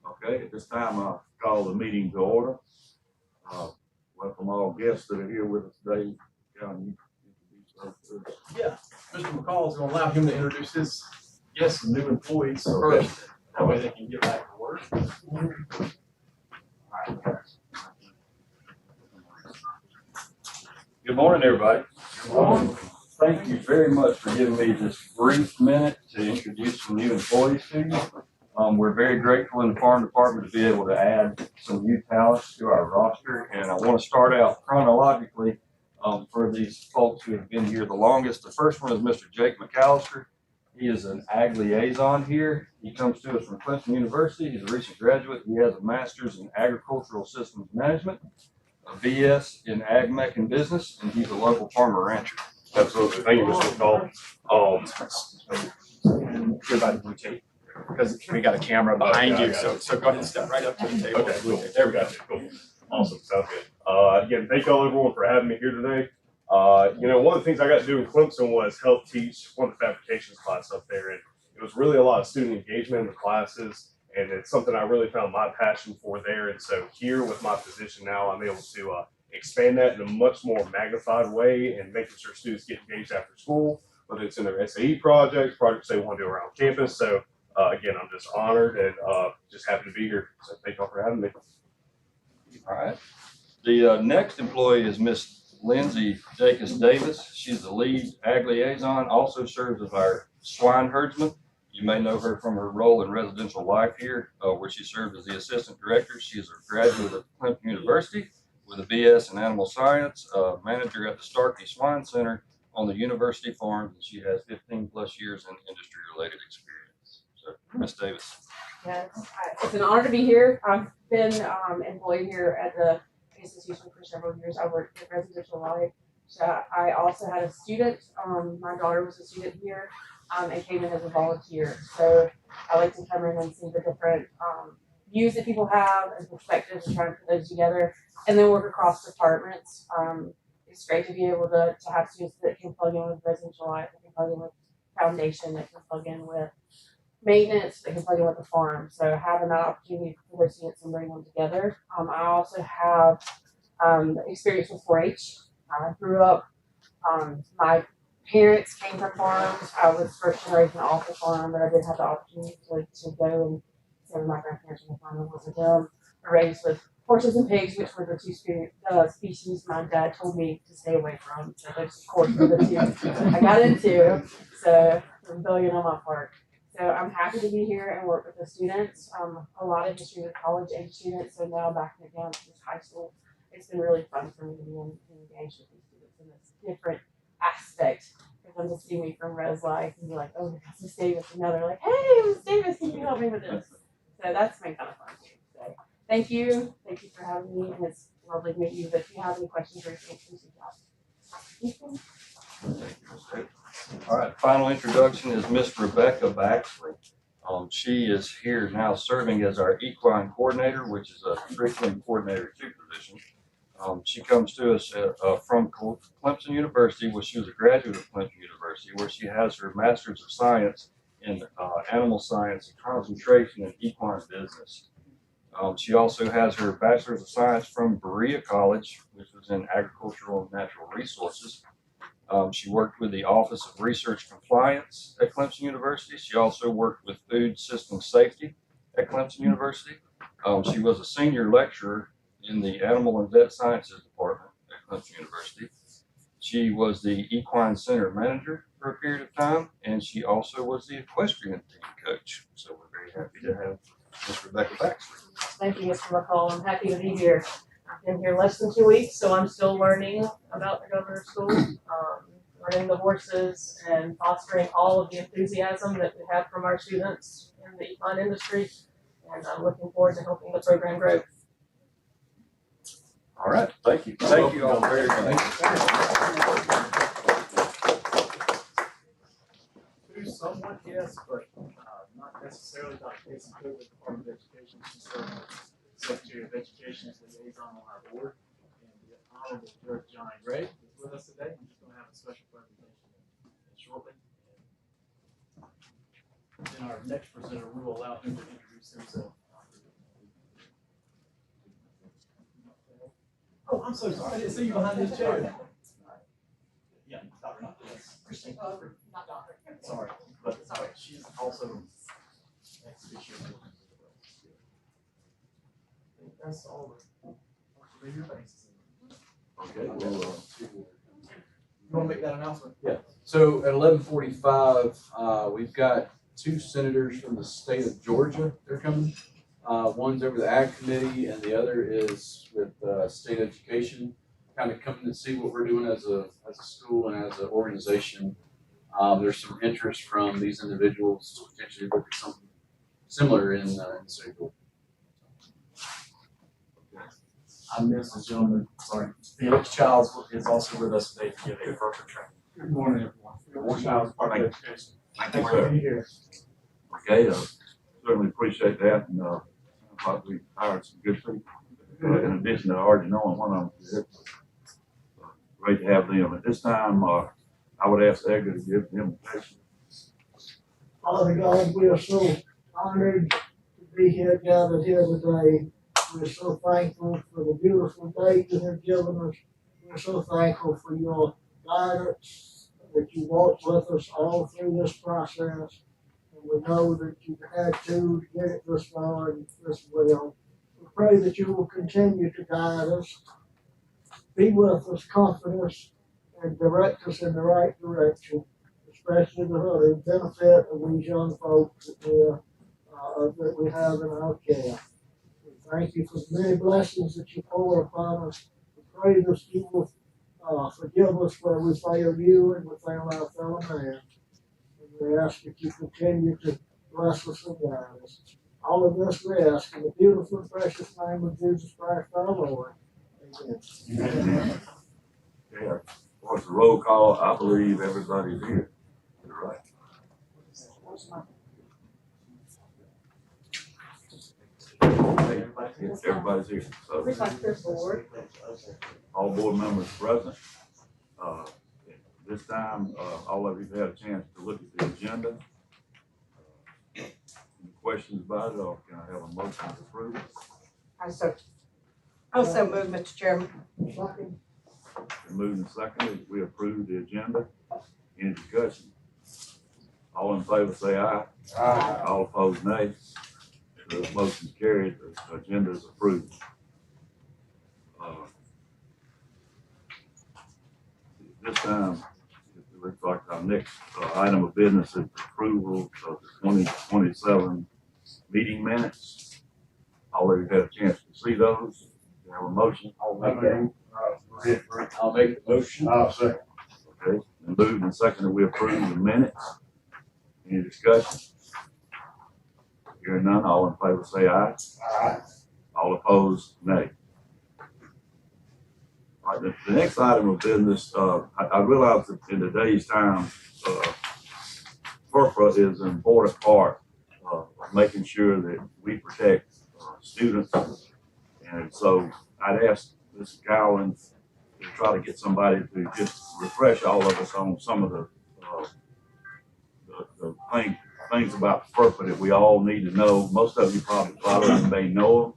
Okay, at this time, I'll call the meeting to order. Welcome all guests that are here with us today. John, you introduce us. Yeah, Mr. McCall is going to allow him to introduce his guests and new employees first. That way they can get back to work. Good morning, everybody. Good morning. Thank you very much for giving me this brief minute to introduce some new employees to you. We're very grateful in the farm department to be able to add some new talents to our roster. And I want to start out chronologically for these folks who have been here the longest. The first one is Mr. Jake McAllister. He is an ag liaison here. He comes to us from Clemson University. He's a recent graduate. He has a master's in agricultural systems management, a BS in ag mech and business, and he's a local farmer rancher. Absolutely. Thank you, Mr. McCall. Everybody can take, because we got a camera behind you, so go ahead and step right up to the table. Okay, cool. There we go. Cool. Awesome. Sounds good. Again, thank y'all everyone for having me here today. One of the things I got to do in Clemson was help teach one of the fabrications class up there, and it was really a lot of student engagement in the classes, and it's something I really found my passion for there. And so here with my position now, I'm able to expand that in a much more magnified way and making sure students get engaged after school, whether it's in their SAE projects they want to do around campus. So again, I'm just honored and just happy to be here. So thank y'all for having me. All right. The next employee is Miss Lindsay Jacobs Davis. She's the lead ag liaison, also serves as our swine herdsman. You may know her from her role in residential life here, where she served as the assistant director. She is a graduate of Clemson University with a BS in animal science, manager at the Starkey Swine Center on the university farm, and she has 15 plus years in industry related experience. So, Ms. Davis. Yes, it's an honor to be here. I've been employed here at the institution for several years. I worked in residential life. So I also had a student. My daughter was a student here and came in as a volunteer. So I like to come in and see the different views that people have and perspectives and try and put those together and then work across departments. It's great to be able to have students that can plug in with residential life, that can plug in with foundation, that can plug in with maintenance, they can plug in with the farm. So having that opportunity for those students and bring them together. I also have experience with 4-H. I grew up, my parents came from farms. I was first generation off the farm, but I did have the opportunity to go and some of my grandparents from the farm and visit them. I raised with horses and pigs, which were the two species my dad told me to stay away from. So those, of course, were the two I got into. So rebellion on my part. So I'm happy to be here and work with the students. A lot of history with college age students, so now back again to high school. It's been really fun for me to be engaged with these students in this different aspect. Because I'm just seeing me from res life and be like, oh, that's Miss Davis, and now they're like, hey, Miss Davis, can you help me with this? So that's been kind of fun too. So thank you for having me, and it's lovely to meet you. But if you have any questions or anything, please reach out. All right, final introduction is Miss Rebecca Baxley. She is here now serving as our equine coordinator, which is a curriculum coordinator 2 position. She comes to us from Clemson University, where she was a graduate of Clemson University, where she has her Master's of Science in Animal Science and concentration in equine business. She also has her Bachelor's of Science from Berea College, which was in Agricultural and Natural Resources. She worked with the Office of Research Compliance at Clemson University. She also worked with Food System Safety at Clemson University. She was a senior lecturer in the Animal and Vet Sciences Department at Clemson University. She was the Equine Center Manager for a period of time, and she also was the equestrian team coach. So we're very happy to have Ms. Rebecca Baxley. Thank you, Mr. McCall. I'm happy to be here. I've been here less than 2 weeks, so I'm still learning about the governor's school, learning the horses and fostering all of the enthusiasm that we have from our students in the equine industry. And I'm looking forward to helping the program grow. All right, thank you. Thank you all very much. Somewhat, yes, but not necessarily Dr. Casey Cook with the Department of Education. She serves as Secretary of Education's liaison on our board. And the Honorable Judge John Gray is with us today. He's going to have a special presentation shortly. And then our next presenter, we will allow him to introduce himself. Oh, I'm so sorry. I didn't see you behind this chair. Yeah, Dr. Yes. Christine. Not doctor. Sorry, but she's also next to you. That's all. Read your faces. Okay, well, You want to make that announcement? so at 11:45, we've got two senators from the state of Georgia. They're coming. One's over the Ag Committee, and the other is with state education, kind of coming to see what we're doing as a school and as an organization. There's some interest from these individuals to potentially look at something similar in the state of Georgia. I missed the gentleman, sorry. Felix Childs is also with us today to give a further training. Good morning, everyone. Felix Childs, Part of Education. Thank you, Thank you sir. for being here. Okay, certainly appreciate that, and I thought we hired some good people. In addition to already knowing one of them, it's great to have them. At this time, I would ask Edgar to give the invitation. Father God, we are so honored to be here, gathered here today. We're so thankful for the beautiful day you have given us. We're so thankful for your guidance, that you walked with us all through this process. And we know that you had to get it this far and this well. We pray that you will continue to guide us, be with us, comfort us, and direct us in the right direction, especially the benefit of these young folks that we have in our care. We thank you for the many blessings that you pour upon us. We pray that you will forgive us where we fail you and we fail our fellow man. And we ask that you continue to bless us and guide us. All of this we ask in the beautiful and precious name of Jesus Christ our Lord. Amen. Amen. Yeah, for the roll call, I believe everybody's here. You're right. Everybody's here. So Looks like there's board. all board members present. This time, all of you have had a chance to look at the agenda. Any questions about it, or can I have a motion to approve? Also move, Mr. Chairman. Second. Been moved and seconded, we approve the agenda. Any discussion? All in favor say aye. Aye. All opposed, nay. The motion is carried, the agenda is approved. This time, it looks like our next item of business is approval of the 2027 meeting minutes. All of you had a chance to see those. Do you have a motion? I'll make the motion. Okay, and moved and seconded, we approve the minutes. Any discussion? Hearing none, all in favor say aye. Aye. All opposed, nay. All right, the next item of business, I realize that in today's time, FERPA is an important part of making sure that we protect students. And so I'd ask Ms. Gowan to try to get somebody to just refresh all of us on some of the things about FERPA that we all need to know. Most of you probably may know them,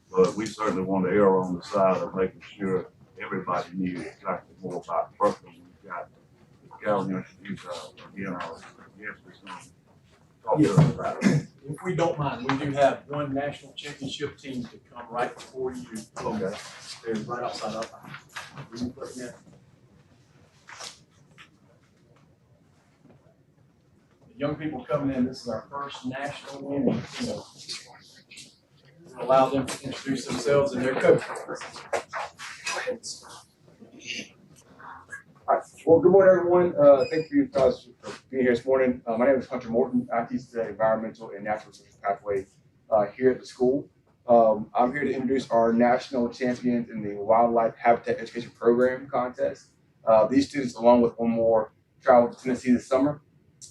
but we certainly want to err on the side of making sure everybody knew exactly more about FERPA. We've got Ms. Gowan introduce again our guest that's going to talk to us about it. If we don't mind, we do have one national championship team to come right before you. Okay. They're right outside our house. The young people coming in, this is our first national winning team. We'll allow them to introduce themselves and their coach. All right. Well, good morning, everyone. Thank you guys for being here this morning. My name is Hunter Morton. I teach the environmental and natural resources pathway here at the school. I'm here to introduce our national champions in the Wildlife Habitat Education Program contest. These students, along with one more, traveled to Tennessee this summer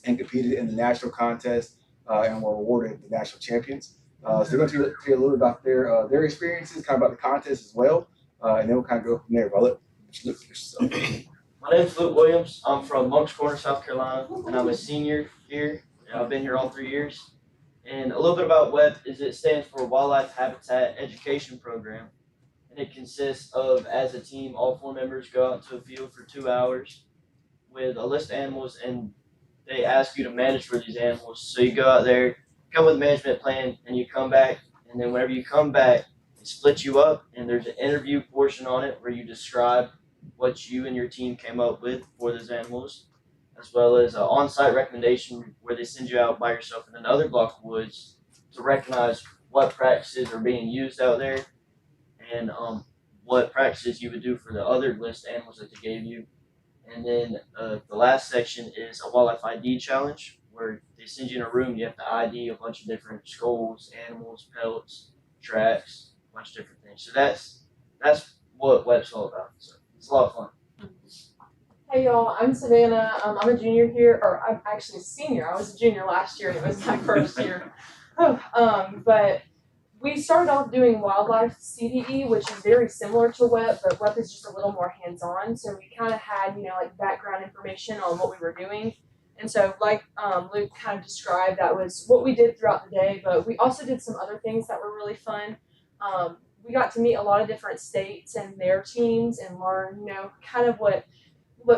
and competed in the national contest and were awarded the national champions. So we're going to tell you a little about their experiences, kind of about the contest as well, and then we'll kind of go from there. But I'll let you look at yourself. My name's Luke Williams. I'm from Moncks Corner, South Carolina, and I'm a senior here. And I've been here all 3 years. And a little bit about WEP is it stands for Wildlife Habitat Education Program. And it consists of, as a team, all 4 members go out into a field for 2 hours with a list of animals, and they ask you to manage for these animals. So you go out there, come with a management plan, and you come back. And then whenever you come back, they split you up, and there's an interview portion on it where you describe what you and your team came up with for those animals, as well as an on-site recommendation where they send you out by yourself in another block of woods to recognize what practices are being used out there and what practices you would do for the other list of animals that they gave you. And then the last section is a wildlife ID challenge where they send you in a room. You have to ID a bunch of different skulls, animals, pellets, tracks, a bunch of different things. So that's what WEP's all about. So it's a lot of fun. Hey y'all, I'm Savannah. I'm a junior here, or I'm actually a senior. I was a junior last year, and it was my first year. But we started off doing wildlife CDE, which is very similar to WEP, but WEP is just a little more hands-on. So we kind of had, like background information on what we were doing. And so like Luke kind of described, that was what we did throughout the day, but we also did some other things that were really fun. We got to meet a lot of different states and their teams and learn, kind of what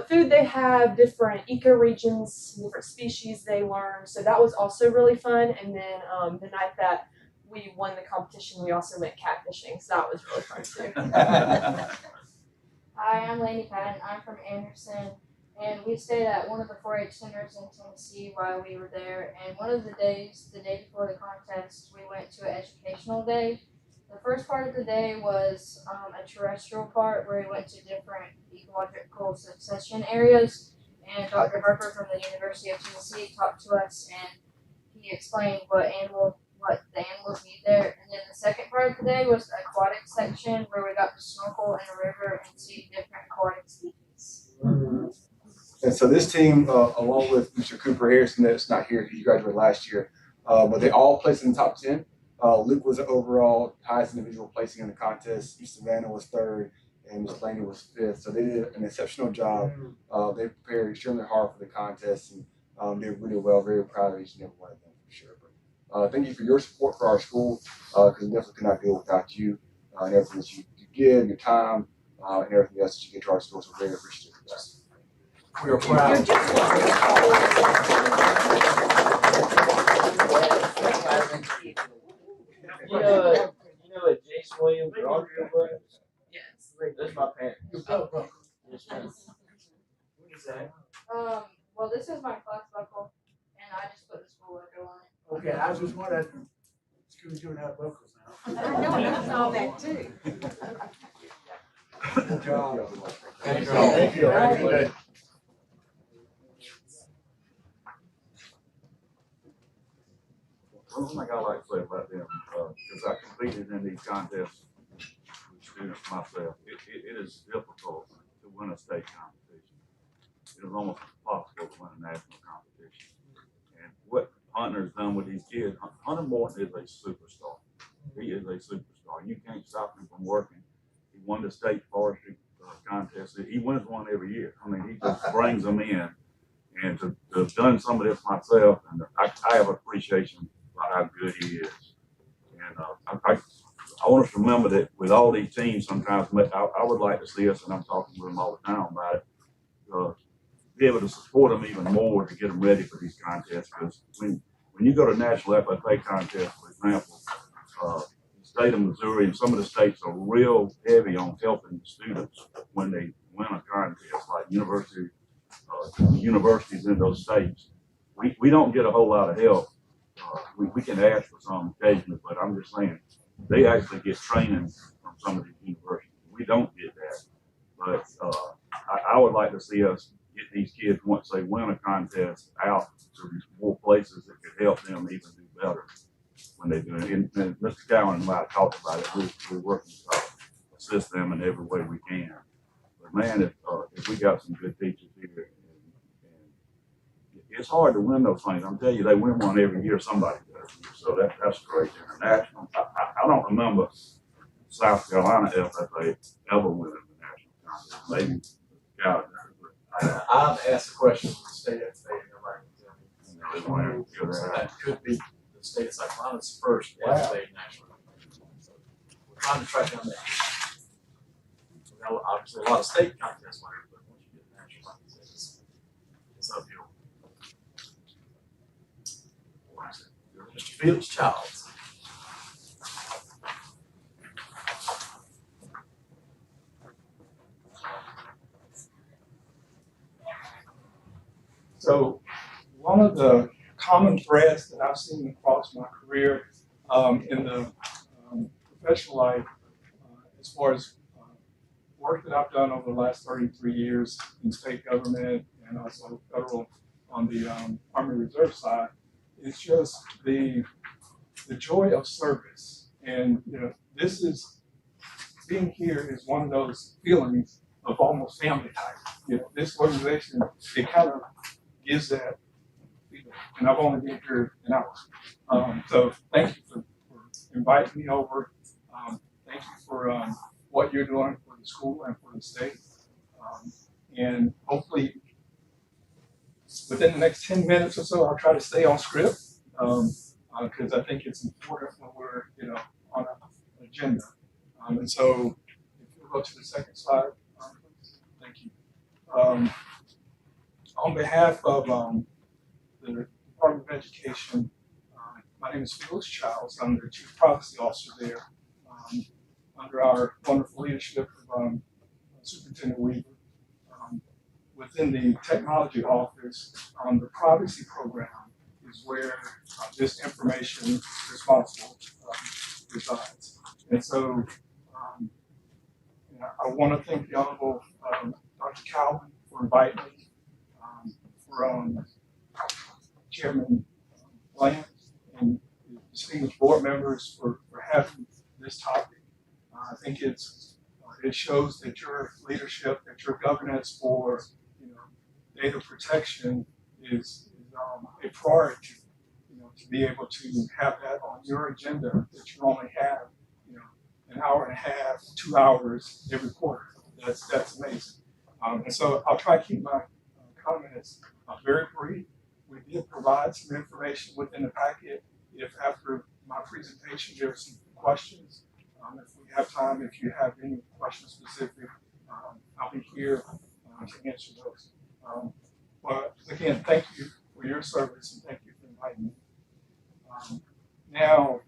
food they have, different ecoregions, different species they learn. So that was also really fun. And then the night that we won the competition, we also went catfishing. So that was really fun too. Hi, I'm Lady Patton. I'm from Anderson, and we stayed at one of the 4-H centers in Tennessee while we were there. And one of the days, the day before the contest, we went to an educational day. The first part of the day was a terrestrial part where we went to different ecological succession areas, and Dr. Harper from the University of Tennessee talked to us, and he explained what the animals need there. And then the second part of the day was the aquatic section where we got to snorkel in a river and see different aquatic species. And so this team, along with Mr. Cooper Harrison, that's not here, he graduated last year, but they all placed in the top 10. Luke was the overall highest individual placing in the contest. East Savannah was 3rd, and Miss Laney was 5th. So they did an exceptional job. They prepared extremely hard for the contest and did really well. Very proud of each and every one of them for sure. But thank you for your support for our school, because we definitely could not do it without you and everything that you give, your time, and everything else that you get to our school. So very appreciative of that. We are proud. You know Jason Williams or Audrey Williams? Yes. Those are my parents. Yes, ma'am. What is that? Well, this is my class buckle, and I just put the school logo on it. Okay, I was just wondering, school's doing that locals now. I know, I saw that too. Good job. Thank you. Thank you. Have a good day. One thing I like to say about them, because I competed in these contests with students myself, it is difficult to win a state competition. It is almost impossible to win a national competition. And what Hunter's done with these kids, Hunter Morton is a superstar. He is a superstar. You can't stop him from working. He won the state forestry contest. He wins one every year. I mean, he just brings them in. And to have done some of this myself, and I have appreciation for how good he is. And I want us to remember that with all these teams, sometimes I would like to see us, and I'm talking with them all the time about it, be able to support them even more to get them ready for these contests. Because when you go to national FFA contests, for example, the state of Missouri and some of the states are real heavy on helping students when they win a contest, like universities in those states. We don't get a whole lot of help. We can ask for some occasionally, but I'm just saying, they actually get training from some of these universities. We don't get that. But I would like to see us get these kids, once they win a contest, out to more places that could help them even do better when they do it. And Mr. Cowan and I talked about it. We're working to assist them in every way we can. But man, if we got some good teachers here, and it's hard to win those things. I'm telling you, they win one every year. Somebody does. So that's great. International. I don't remember South Carolina FFA ever winning the national contest. Maybe Cowan. I've asked a question from the state FFA, and nobody can tell me. You know, So that could be the state of South Carolina's first activated national. So we're trying to track down that. We got obviously a lot of state contests winners, but once you get national, it's uphill. Mr. Felix Childs. So one of the common threads that I've seen across my career in the professional life, as far as work that I've done over the last 33 years in state government and also federal on the Army Reserve side, is just the joy of service. And this is being here is one of those feelings of almost family type. This organization, it kind of gives that feeling. And I've only been here an hour. So thank you for inviting me over. Thank you for what you're doing for the school and for the state. And hopefully within the next 10 minutes or so, I'll try to stay on script because I think it's important when we're on an agenda. And so if you'll go to the second slide, please. Thank you. On behalf of the Department of Education, my name is Felix Childs. I'm the Chief Privacy Officer there. Under our wonderful leadership of Superintendent Weaver. Within the technology office, the privacy program is where this information responsible resides. And so I want to thank the Honorable Dr. Calvin for inviting me, for Chairman Bland and the distinguished board members for having this topic. I think it shows that your leadership, that your governance for data protection is a priority. To be able to have that on your agenda, that you only have an hour and a half, 2 hours every quarter. That's amazing. And so I'll try to keep my comments very brief. We did provide some information within the packet. If after my presentation there are some questions, if we have time, if you have any questions specific, I'll be here to answer those. But again, thank you for your service and thank you for inviting me. Now,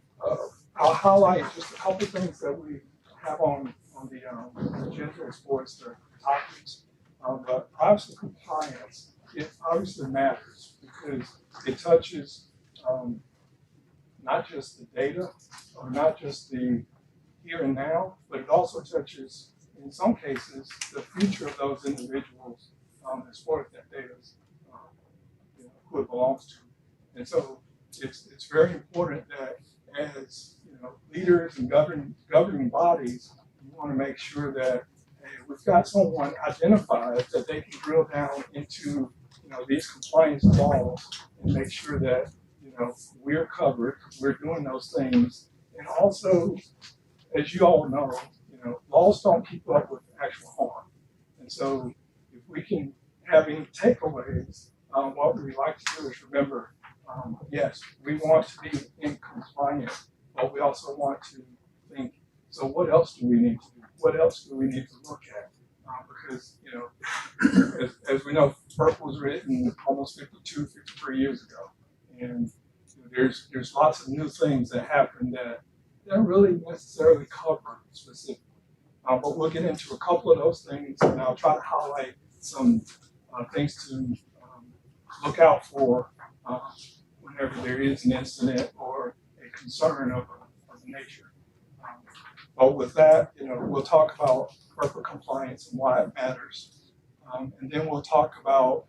I'll highlight just a couple things that we have on the agenda as far as the topics. But privacy compliance, it obviously matters because it touches not just the data or not just the here and now, but it also touches, in some cases, the future of those individuals as far as that data is, who it belongs to. And so it's very important that as leaders and governing bodies, you want to make sure that we've got someone identified that they can drill down into these compliance laws and make sure that we're covered, we're doing those things, and also, as you all know, laws don't keep up with actual harm. And so if we can have any takeaways, what we like to do is remember, yes, we want to be in compliance, but we also want to think, so what else do we need to do? What else do we need to look at? Because, as we know, FERC was written almost 52, 53 years ago. And there's lots of new things that happen that don't really necessarily cover specifically. But we'll get into a couple of those things, and I'll try to highlight some things to look out for whenever there is an incident or a concern of a nature. But with that, we'll talk about FERPA compliance and why it matters. And then we'll talk about,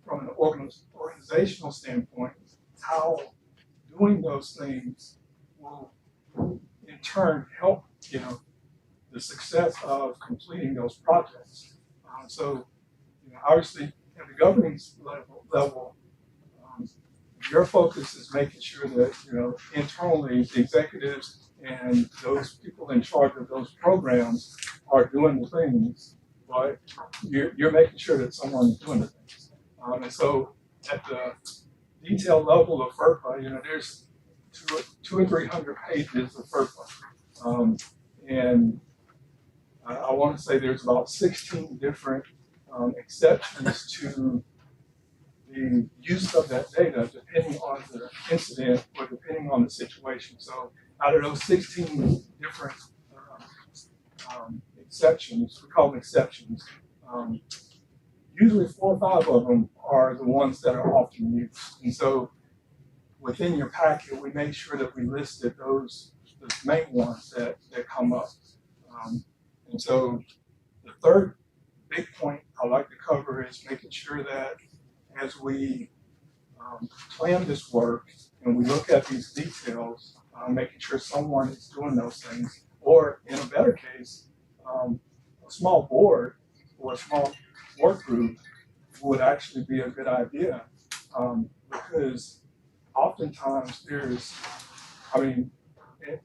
from an organizational standpoint, how doing those things will in turn help, the success of completing those projects. So, obviously, at the governance level, your focus is making sure that, internally, the executives and those people in charge of those programs are doing the things, but you're making sure that someone's doing the things. And so at the detail level of FERPA, there's two or 300 pages of FERPA. And I want to say there's about 16 different exceptions to the use of that data depending on the incident or depending on the situation. So out of those 16 different exceptions, we call them exceptions, usually 4 or 5 of them are the ones that are often used. And so within your packet, we made sure that we listed those main ones that come up. And so the third big point I like to cover is making sure that as we plan this work and we look at these details, making sure someone is doing those things, or in a better case, a small board or a small work group would actually be a good idea, because oftentimes in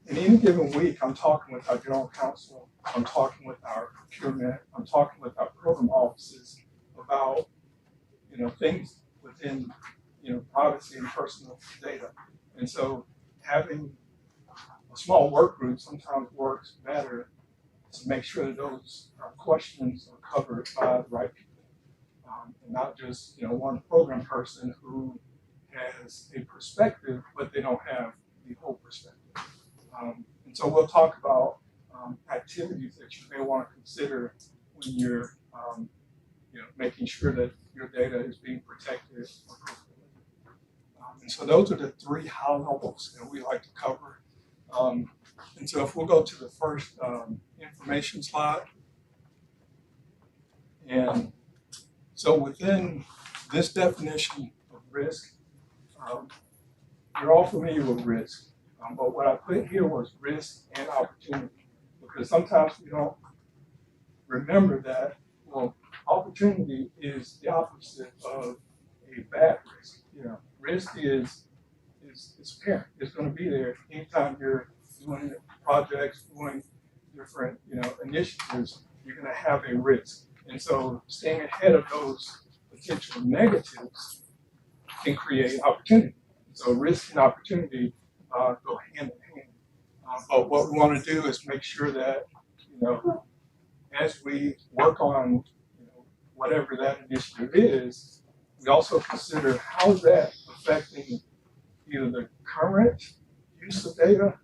any given week, I'm talking with our general counsel, I'm talking with our procurement, I'm talking with our program offices about, things within, privacy and personal data. And so having a small work group sometimes works better to make sure that those questions are covered by the right people. And not just, one program person who has a perspective, but they don't have the whole perspective. And so we'll talk about activities that you may want to consider when you're making sure that your data is being protected appropriately. And so those are the 3 high levels that we like to cover. And so if we'll go to the first information slide. And so within this definition of risk, you're all familiar with risk. But what I put here was risk and opportunity, because sometimes we don't remember that, opportunity is the opposite of a bad risk. Risk is apparent. It's going to be there anytime you're doing projects, doing different, initiatives, you're going to have a risk. And so staying ahead of those potential negatives can create opportunity. So risk and opportunity go hand in hand. But what we want to do is make sure that, as we work on, whatever that initiative is, we also consider how is that affecting either the current use of data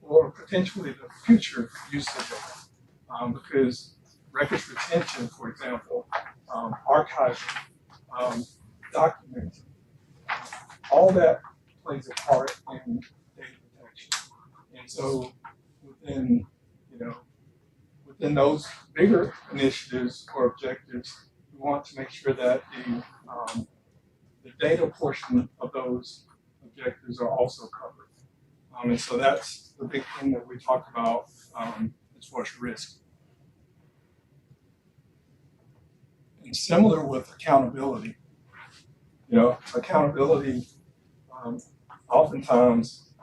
or potentially the future use of data. Because records retention, for example, archiving, documenting, all that plays a part in data protection. And so within those bigger initiatives or objectives, we want to make sure that the data portion of those objectives are also covered. And so that's the big thing that we talk about as far as risk. And similar with accountability, accountability, oftentimes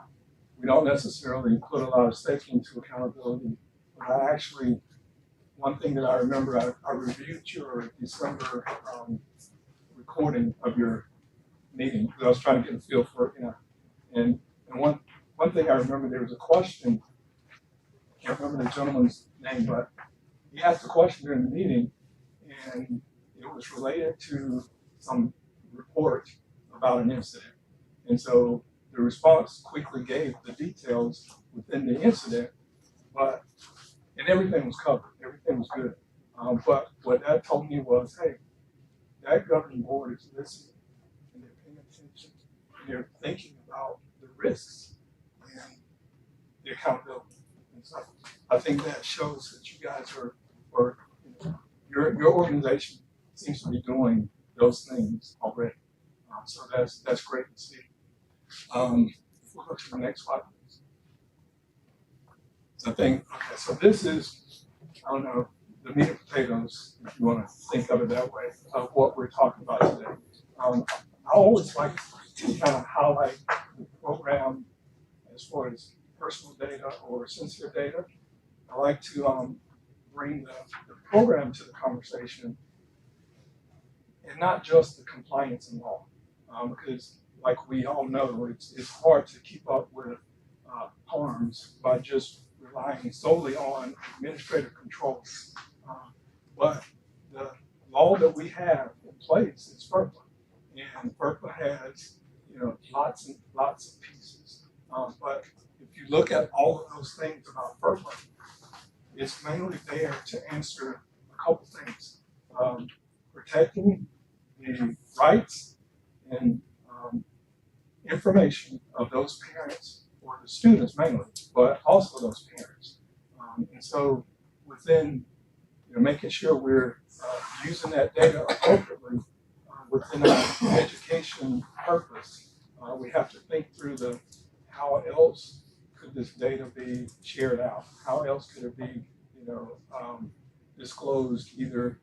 we don't necessarily put a lot of stake into accountability. But one thing that I remember, I reviewed your December recording of your meeting because I was trying to get a feel for it, and one thing I remember, there was a question, I can't remember the gentleman's name, but he asked a question during the meeting, and it was related to some report about an incident. And so the response quickly gave the details within the incident, and everything was covered, everything was good. But what that told me was, hey, that governing board is listening, and they're paying attention, and they're thinking about the risks and the accountability. And so I think that shows that you guys your organization seems to be doing those things already. So that's great to see. If we'll go to the next slide, please. So so this is, I don't know, the meat and potatoes, if you want to think of it that way, of what we're talking about today. I always like to kind of highlight the program as far as personal data or sensitive data. I like to bring the program to the conversation, and not just the compliance and law. Because like we all know, it's hard to keep up with harms by just relying solely on administrative controls. But the law that we have in place is FERPA, and FERPA has, you know, lots and lots of pieces. But if you look at all of those things about FERPA, it's mainly there to answer a couple things. Protecting the rights and information of those parents, or the students mainly, but also those parents. And so within, you know, making sure we're using that data appropriately within our education purpose, we have to think through the how else could this data be shared out? How else could it be, you know, disclosed either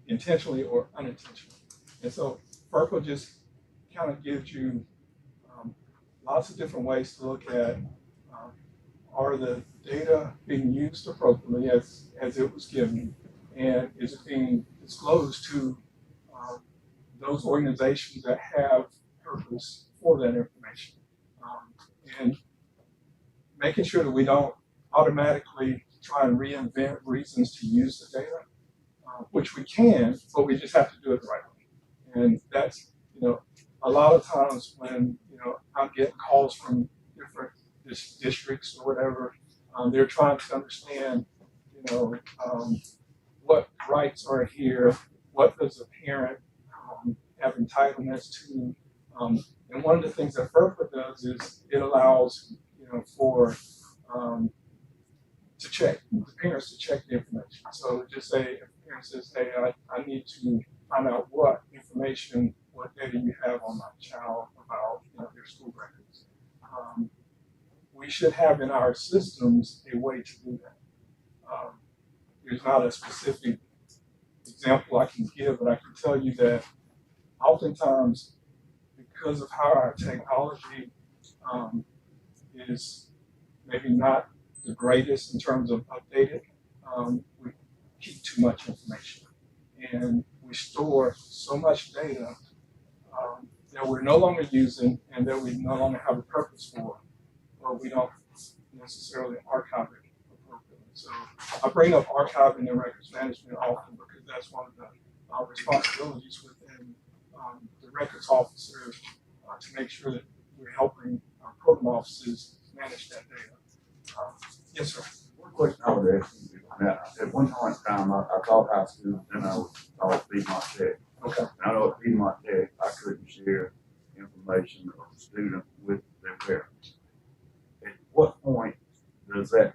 intentionally or unintentionally? And so FERPA just kind of gives you lots of different ways to look at are the data being used appropriately as it was given, and is it being disclosed to those organizations that have purpose for that information, and making sure that we don't automatically try and reinvent reasons to use the data, which we can, but we just have to do it the right way. And that's, you know, a lot of times when, you know, I'm getting calls from different districts or whatever, they're trying to understand, you know, what rights are here, what does a parent have entitlements to, and one of the things that FERPA does is it allows, you know, for to check, the parents to check the information. So just say if a parent says, hey, I need to find out what information, what data you have on my child about, you know, their school records. We should have in our systems a way to do that. There's not a specific example I can give, but I can tell you that oftentimes, because of how our technology is maybe not the greatest in terms of updated, we keep too much information. And we store so much data that we're no longer using and that we no longer have a purpose for, or we don't necessarily archive it appropriately. So I bring up archiving and records management often because that's one of the responsibilities within the records officer to make sure that we're helping our program offices manage that data. Yes, sir. One question I would ask you, now, at one point in time, I taught high school, then I taught Piedmont Tech. Okay. And I know at Piedmont Tech, I couldn't share information of the student with their parents. At what point does that,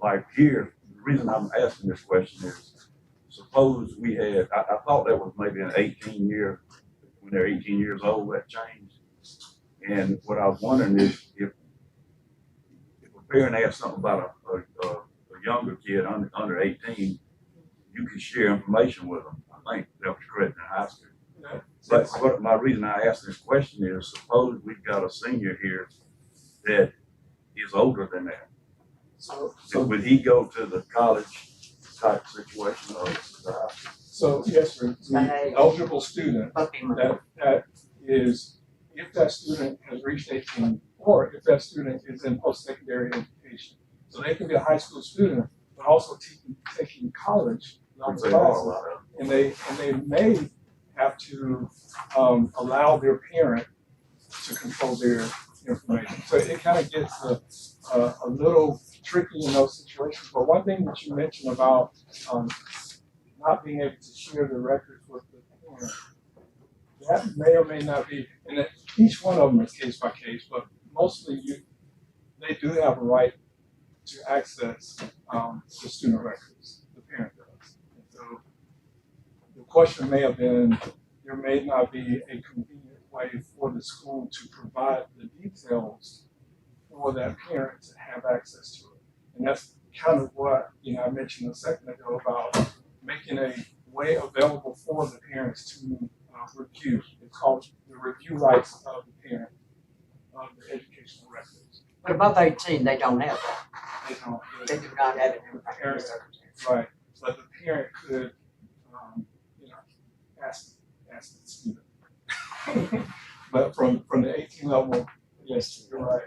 like here, the reason I'm asking this question is, suppose we had, I thought that was maybe an 18-year, when they're 18 years old, that changed. And what I was wondering is if a parent asked something about a younger kid under 18, you could share information with them. I think that was correct in high school. Yeah. But what my reason I asked this question is, suppose we've got a senior here that is older than that. So Would he go to the college type situation or the high school? So yes, sir. The eligible student that is, if that student has reached 18, or if that student is in post-secondary education. So they can be a high school student, but also taking college level classes. And they may have to allow their parent to control their information. So it kind of gets a little tricky in those situations. But one thing that you mentioned about not being able to share the records with the parent, that may or may not be, and each one of them is case by case, but mostly they do have a right to access the student records, the parent does. And so the question may have been, there may not be a convenient way for the school to provide the details for that parent to have access to it. And that's kind of what, you know, I mentioned a second ago about making a way available for the parents to review. It's called the review rights of the parent of the educational records. But above 18, they don't have that. They They do not have it in the the parent, circumstances. right? But the parent could, you know, ask the student. But from the 18 level, yes, you're right.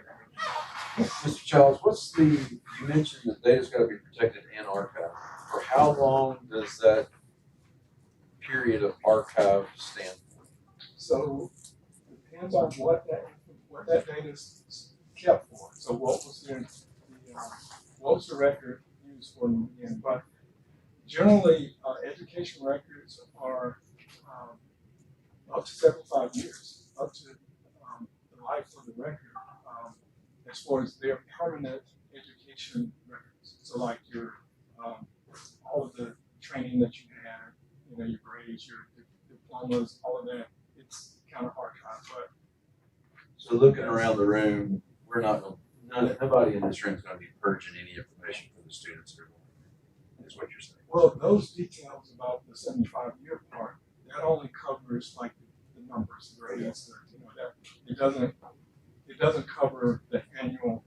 Mr. Childs, you mentioned that data's gotta be protected and archived. For how long does that period of archive stand for? So depends on what that data is kept for. So what was the record used for in the beginning? But generally, education records are up to 75 years, up to the life of the record, as far as their permanent education records. So like your all of the training that you had, your grades, your diplomas, all of that, it's kind of archived. But So looking around the room, nobody in this room is gonna be purging any information for the students or is what you're saying. well, those details about the 75-year part, that only covers like the numbers, the grades, that it doesn't cover the annual.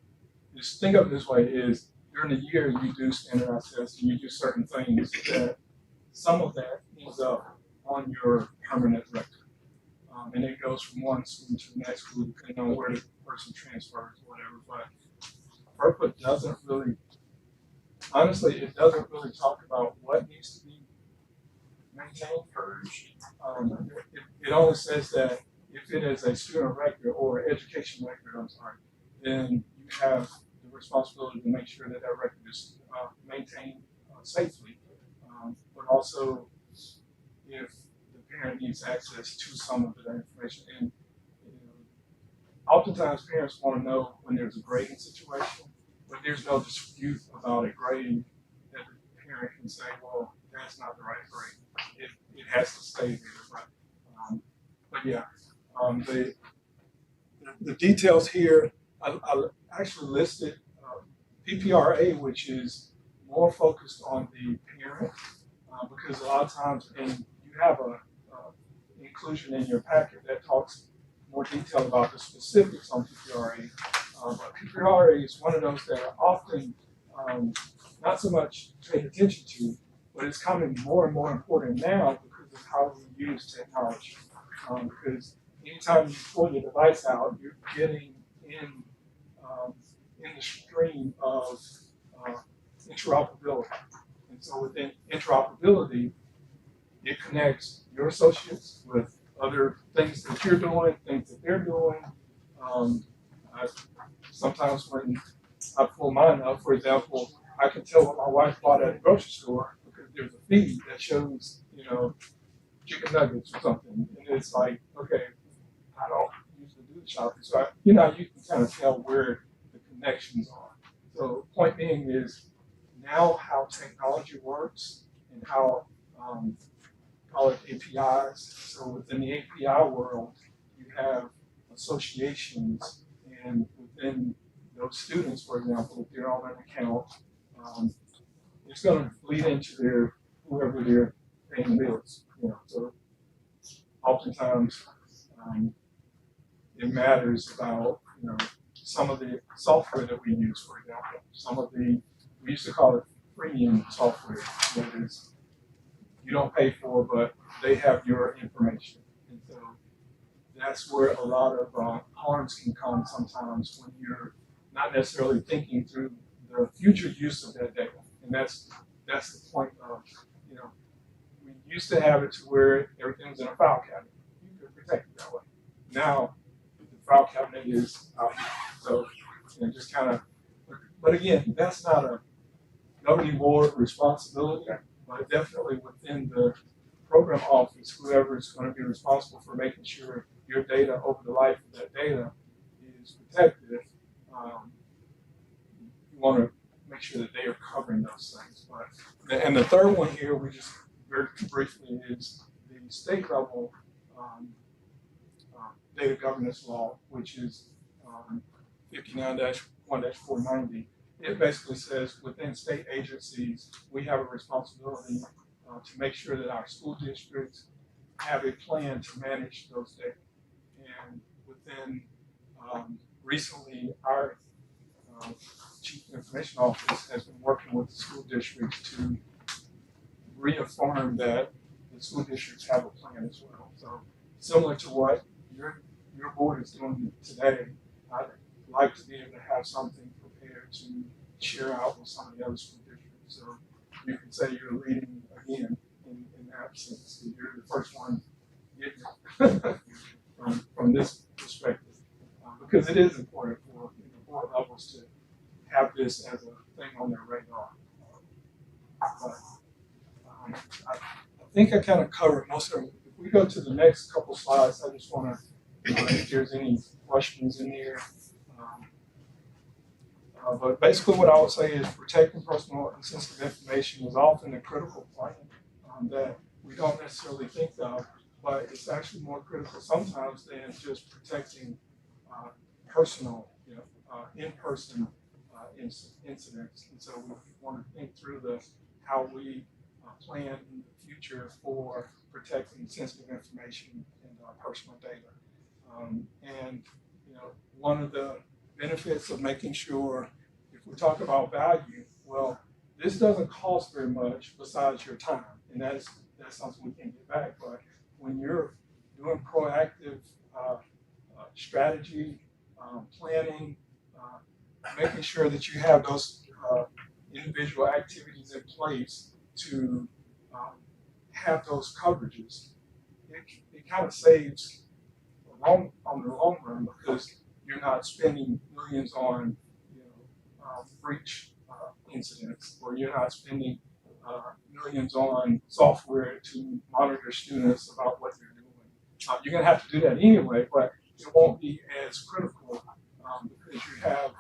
Just think of it this way: is during the year you do standardized tests and you do certain things that some of that ends up on your permanent record, and it goes from one school to the next school depending on where the person transfers or whatever. But FERPA doesn't really, honestly, it doesn't really talk about what needs to be maintained. It only says that if it is a student record or education record, then you have the responsibility to make sure that that record is maintained safely. But also, if the parent needs access to some of that information, and oftentimes parents want to know when there's a grading situation, but there's no dispute about a grade that the parent can say, well, that's not the right grade. It has to stay there. But yeah, the details here, I actually listed PPRA, which is more focused on the parent, because a lot of times, and you have a inclusion in your packet that talks more detail about the specifics on PPRA. But PPRA is one of those that are often not so much paid attention to, but it's becoming more and more important now because of how we use technology. Because anytime you pull your device out, you're getting in the stream of interoperability. And so within interoperability, it connects your associates with other things that you're doing, things that they're doing. Sometimes when I pull mine up, for example, I can tell what my wife bought at the grocery store because there's a feed that shows, chicken nuggets or something. And it's like, okay, I don't usually do the shopping. So, you can kind of tell where the connections are. So point being is now how technology works and how, call it APIs. So within the API world, you have associations, and within those students, for example, if they're on an account, it's going to lead into whoever they're paying bills. So oftentimes it matters about some of the software that we use, for example. We used to call it premium software, that is you don't pay for, but they have your information. And so that's where a lot of harms can come sometimes when you're not necessarily thinking through the future use of that data. And that's the point of, we used to have it to where everything was in a file cabinet. You could protect it that way. Now, the file cabinet is out here. So, just kind of, but again, that's not a governing board responsibility, but definitely within the program office, whoever is going to be responsible for making sure your data over the life of that data is protected. You want to make sure that they are covering those things. And the third one here, we just very briefly, is the state level data governance law, which is 59-1-490. It basically says within state agencies, we have a responsibility to make sure that our school districts have a plan to manage those data. And within recently, our Chief Information Office has been working with the school districts to reaffirm that the school districts have a plan as well. So similar to what you're your board is doing today, I'd like to be able to have something prepared to share out with some of the other school districts. So you can say you're leading again in absence. You're the first one getting it from this perspective, because it is important for board levels to have this as a thing on their radar. But I think I kind of covered most of it. If we go to the next couple slides, I just want to, if there's any questions in there. But basically what I would say is protecting personal and sensitive information is often a critical point that we don't necessarily think of, but it's actually more critical sometimes than just protecting personal, in-person incidents. And so we want to think through how we plan in the future for protecting sensitive information and personal data. And one of the benefits of making sure, if we talk about value, well, this doesn't cost very much besides your time, and that's something we can't get back. But when you're doing proactive strategy, planning, making sure that you have those individual activities in place to have those coverages, it kind of saves on the long run, because you're not spending millions on breach incidents, or you're not spending millions on software to monitor students about what they're doing. You're going to have to do that anyway, but it won't be as critical because you have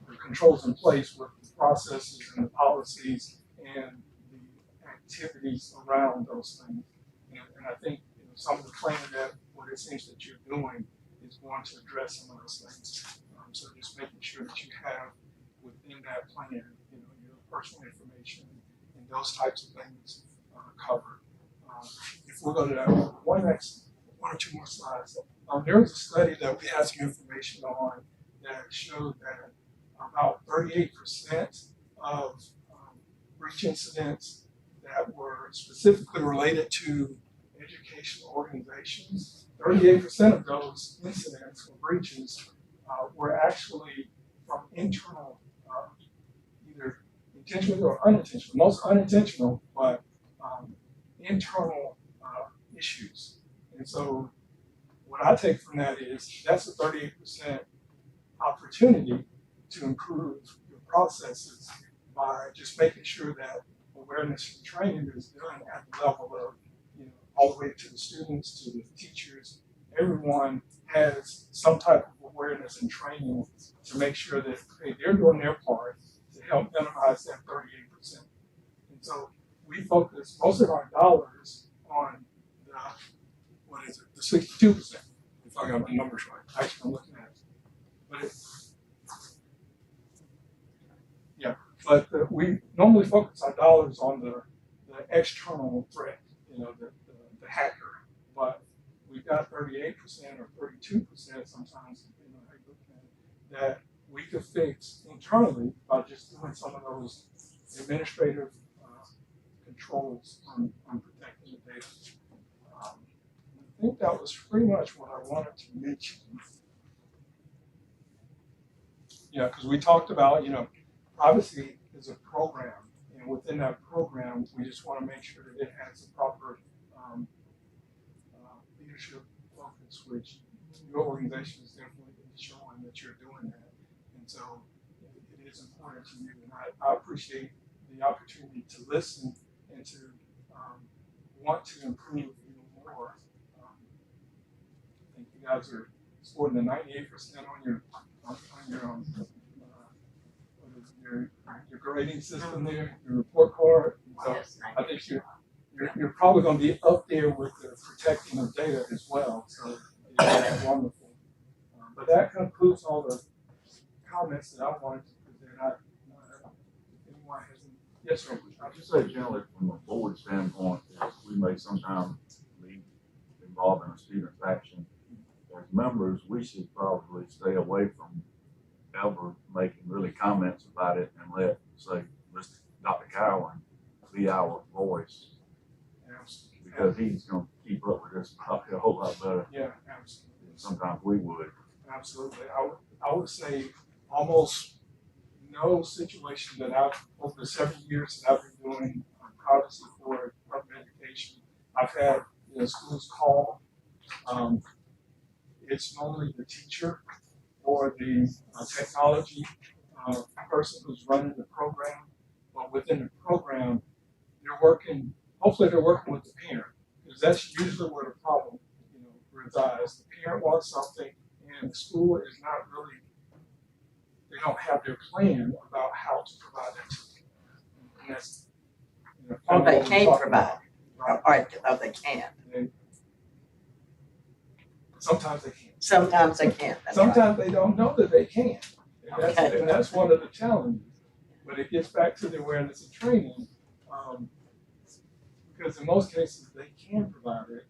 the controls in place with the processes and the policies and the activities around those things. And I think some of the planning that what it seems that you're doing is going to address some of those things. So just making sure that you have within that plan, your personal information and those types of things covered. If we go to that one or two more slides, there was a study that we had some information on that showed that about 38% of breach incidents that were specifically related to educational organizations, 38% of those incidents or breaches were actually from internal, either intentional or unintentional, most unintentional, but internal issues. And so what I take from that is that's a 38% opportunity to improve your processes by just making sure that awareness and training is done at the level of, all the way to the students, to the teachers. Everyone has some type of awareness and training to make sure that they're doing their part to help minimize that 38%. And so we focus most of our dollars on the 62%, if I got my numbers right. Actually, I'm looking at it. But we normally focus our dollars on the external threat, the hacker. But we've got 38% or 32% sometimes, depending on how you look at it, that we could fix internally by just doing some of those administrative controls on protecting the data. I think that was pretty much what I wanted to mention. Because we talked about, privacy is a program, and within that program, we just want to make sure that it has the proper leadership focus, which your organization is definitely showing that you're doing that. And so it is important to you, and I appreciate the opportunity to listen and to want to improve even more. I think you guys are scoring the 98% on your your grading system there, your report card. So I think you're probably going to be up there with the protecting of data as well. So it's wonderful. But that concludes all the comments that I wanted to present. Anyone has any? Yes, sir. I just say generally from a board standpoint, we may sometimes be involved in a student's action. As members, we should probably stay away from ever making really comments about it and let, say, Mr. Dr. Cowan be our voice. Absolutely. Because he's going to keep up with this probably a whole lot better. Yeah, absolutely. sometimes we would. Absolutely. I would say almost no situation that I've, over the 7 years that I've been doing privacy for Department of Education, I've had, schools call. It's normally the teacher or the technology person who's running the program. But within the program, hopefully they're working with the parent, because that's usually where the problem, resides. The parent wants something and the school is not really, they don't have their plan about how to provide that to them. And that's, Or they what we're can't talking provide. about, right? Or they can. And sometimes they can't. Sometimes they can't. That's right. Sometimes they don't know that they can. And that's one of the challenges. But it gets back to the awareness and training, because in most cases they can provide it.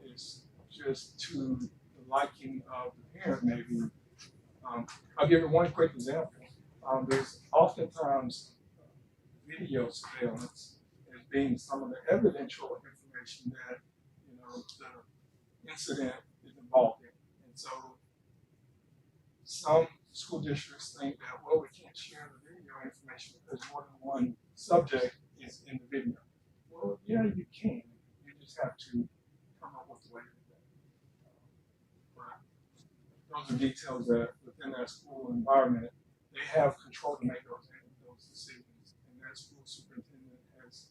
It's just to the liking of the parent, maybe. I'll give you one quick example. There's oftentimes video surveillance as being some of the evidential information that the incident is involved in. And so some school districts think that, well, we can't share the video information because more than one subject is in the video. Well, yeah, you can. You just have to come up with a way to do that. But those are details that within that school environment, they have control to make those decisions. And that school superintendent has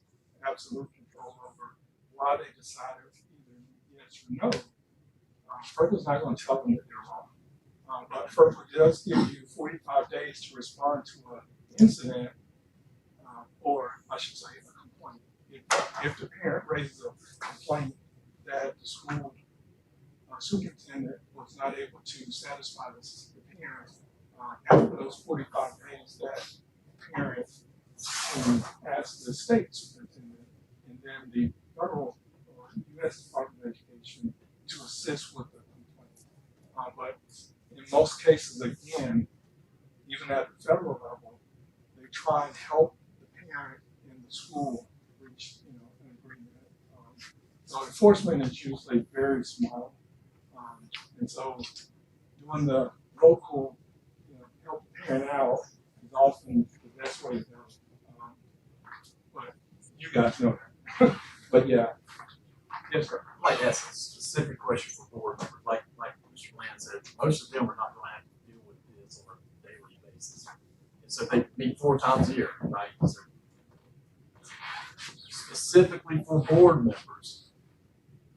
absolute control over why they decided either yes or no. FERPA is not going to tell them that they're wrong. But FERPA does give you 45 days to respond to an incident, or I should say a complaint. If the parent raises a complaint that the school superintendent was not able to satisfy the parent, after those 45 days, that parent can ask the state superintendent and then the federal or U.S. Department of Education to assist with the complaint. But in most cases, again, even at the federal level, they try and help the parent and the school reach, an agreement. So enforcement is usually very small, and so doing the local, help the parent out is often the best way to go. But you guys know that. But yeah, yes, sir. I'd like to ask a specific question for board members. Like Mr. Land said, most of them are not going to have to deal with this on a daily basis. And so they meet 4 times a year, right? So specifically for board members,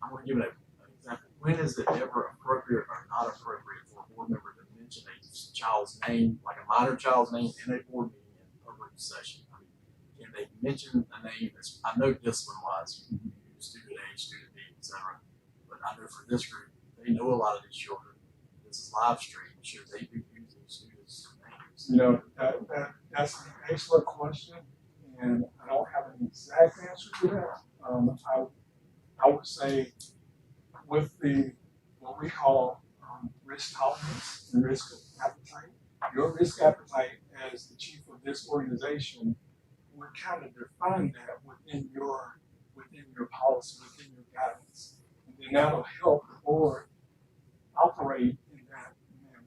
I'm going to give it an example. When is it ever appropriate or not appropriate for a board member to mention a child's name, like a minor child's name, in a board meeting in a public session? I mean, can they mention a name that's, I know discipline-wise, student A, student B, etc. But I know for this group, they know a lot of these children. This is live stream. Should they be using students' names? That's an excellent question, and I don't have an exact answer to that. I would say with what we call risk tolerance and risk appetite, your risk appetite as the chief of this organization would kind of define that within your policy, within your guidance. And then that'll help the board operate in that manner.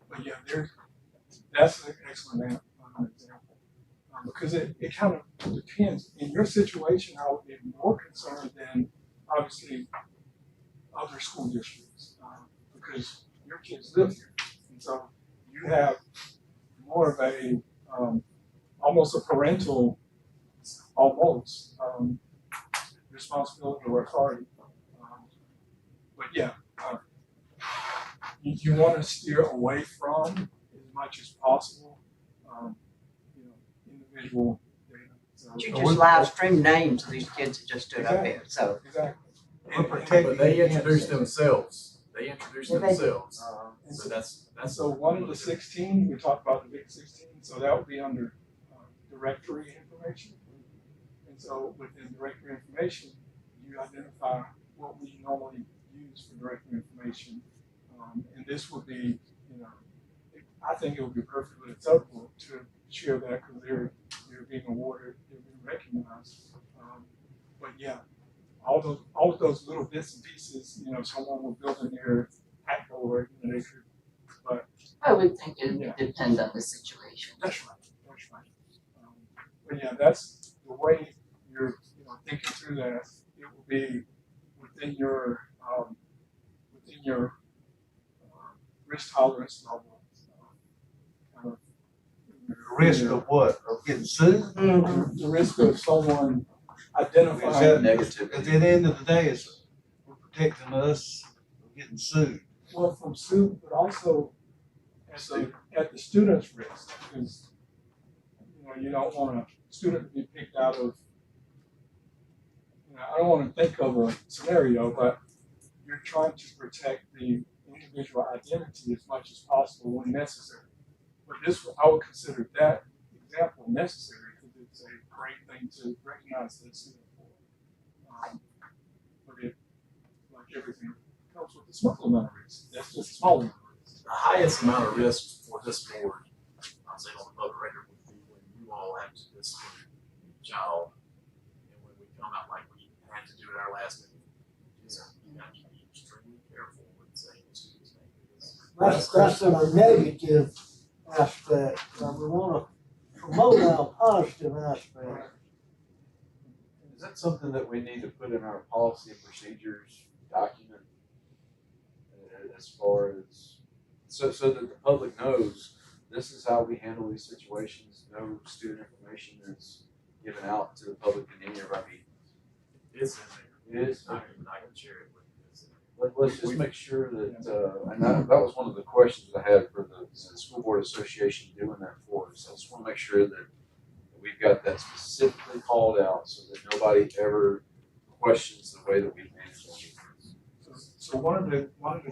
But yeah, that's an excellent example. Because it kind of depends. In your situation, I would be more concerned than obviously other school districts, because your kids live here. And so you have more of a, almost a parental, responsibility or authority. But yeah, you want to steer away from as much as possible, individual data. So, You just live stream names of these kids that just stood up here, so. Exactly. But they introduce themselves. They introduce Yeah, they do. themselves. So that's So one of the 16, we talked about the big 16, so that would be under directory information. And so within directory information, you identify what we normally use for directory information. And this would be, I think it would be perfectly acceptable to share that because they're being awarded, they're being recognized. But yeah, all of those little bits and pieces, someone will build in their act over it, you know, they could, but I would think it Yeah. would depend on the situation. that's right, that's right. But yeah, that's the way you're, you know, thinking through that. It will be within your, risk tolerance level. Kind of, The risk of what? Of getting sued? the risk of someone identifying. Is that Negativity. At the end of the day, it's we're protecting us from getting sued. Well, from suit, but also at the student's risk, because, you know, you don't want a student to be picked out of, you know, I don't want to think of a scenario, but you're trying to protect the individual identity as much as possible when necessary. But I would consider that example necessary because it's a great thing to recognize that student for. But it, like everything, comes with a small amount of risk. That's just a small amount of risk. The highest amount of risk for this board, I'll say on the public record, would be when you all have to discipline a child, and when we come out like we had to do at our last meeting. You have to be extremely careful with saying the student's name. That's in a negative aspect, we wanna promote our positive aspect. Is that something that we need to put in our policy and procedures document? As far as, so that the public knows, this is how we handle these situations, no student information is given out to the public in any of our meetings. It's in there. It is. I can share it with you. Let's just make sure that, and that was one of the questions I had for the School Board Association doing that for us. I just want to make sure that we've got that specifically called out so that nobody ever questions the way that we manage it. So one of the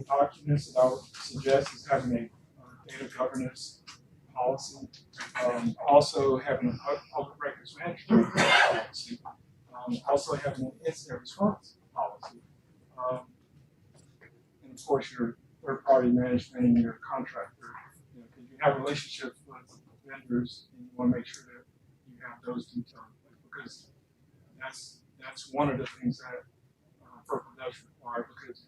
documents that I would suggest is having a data governance policy, also having a public records management policy, also having an incident response policy, and of course your third-party management and your contractor. You know, because you have relationships with vendors, and you want to make sure that you have those details because that's one of the things that FERPA does require because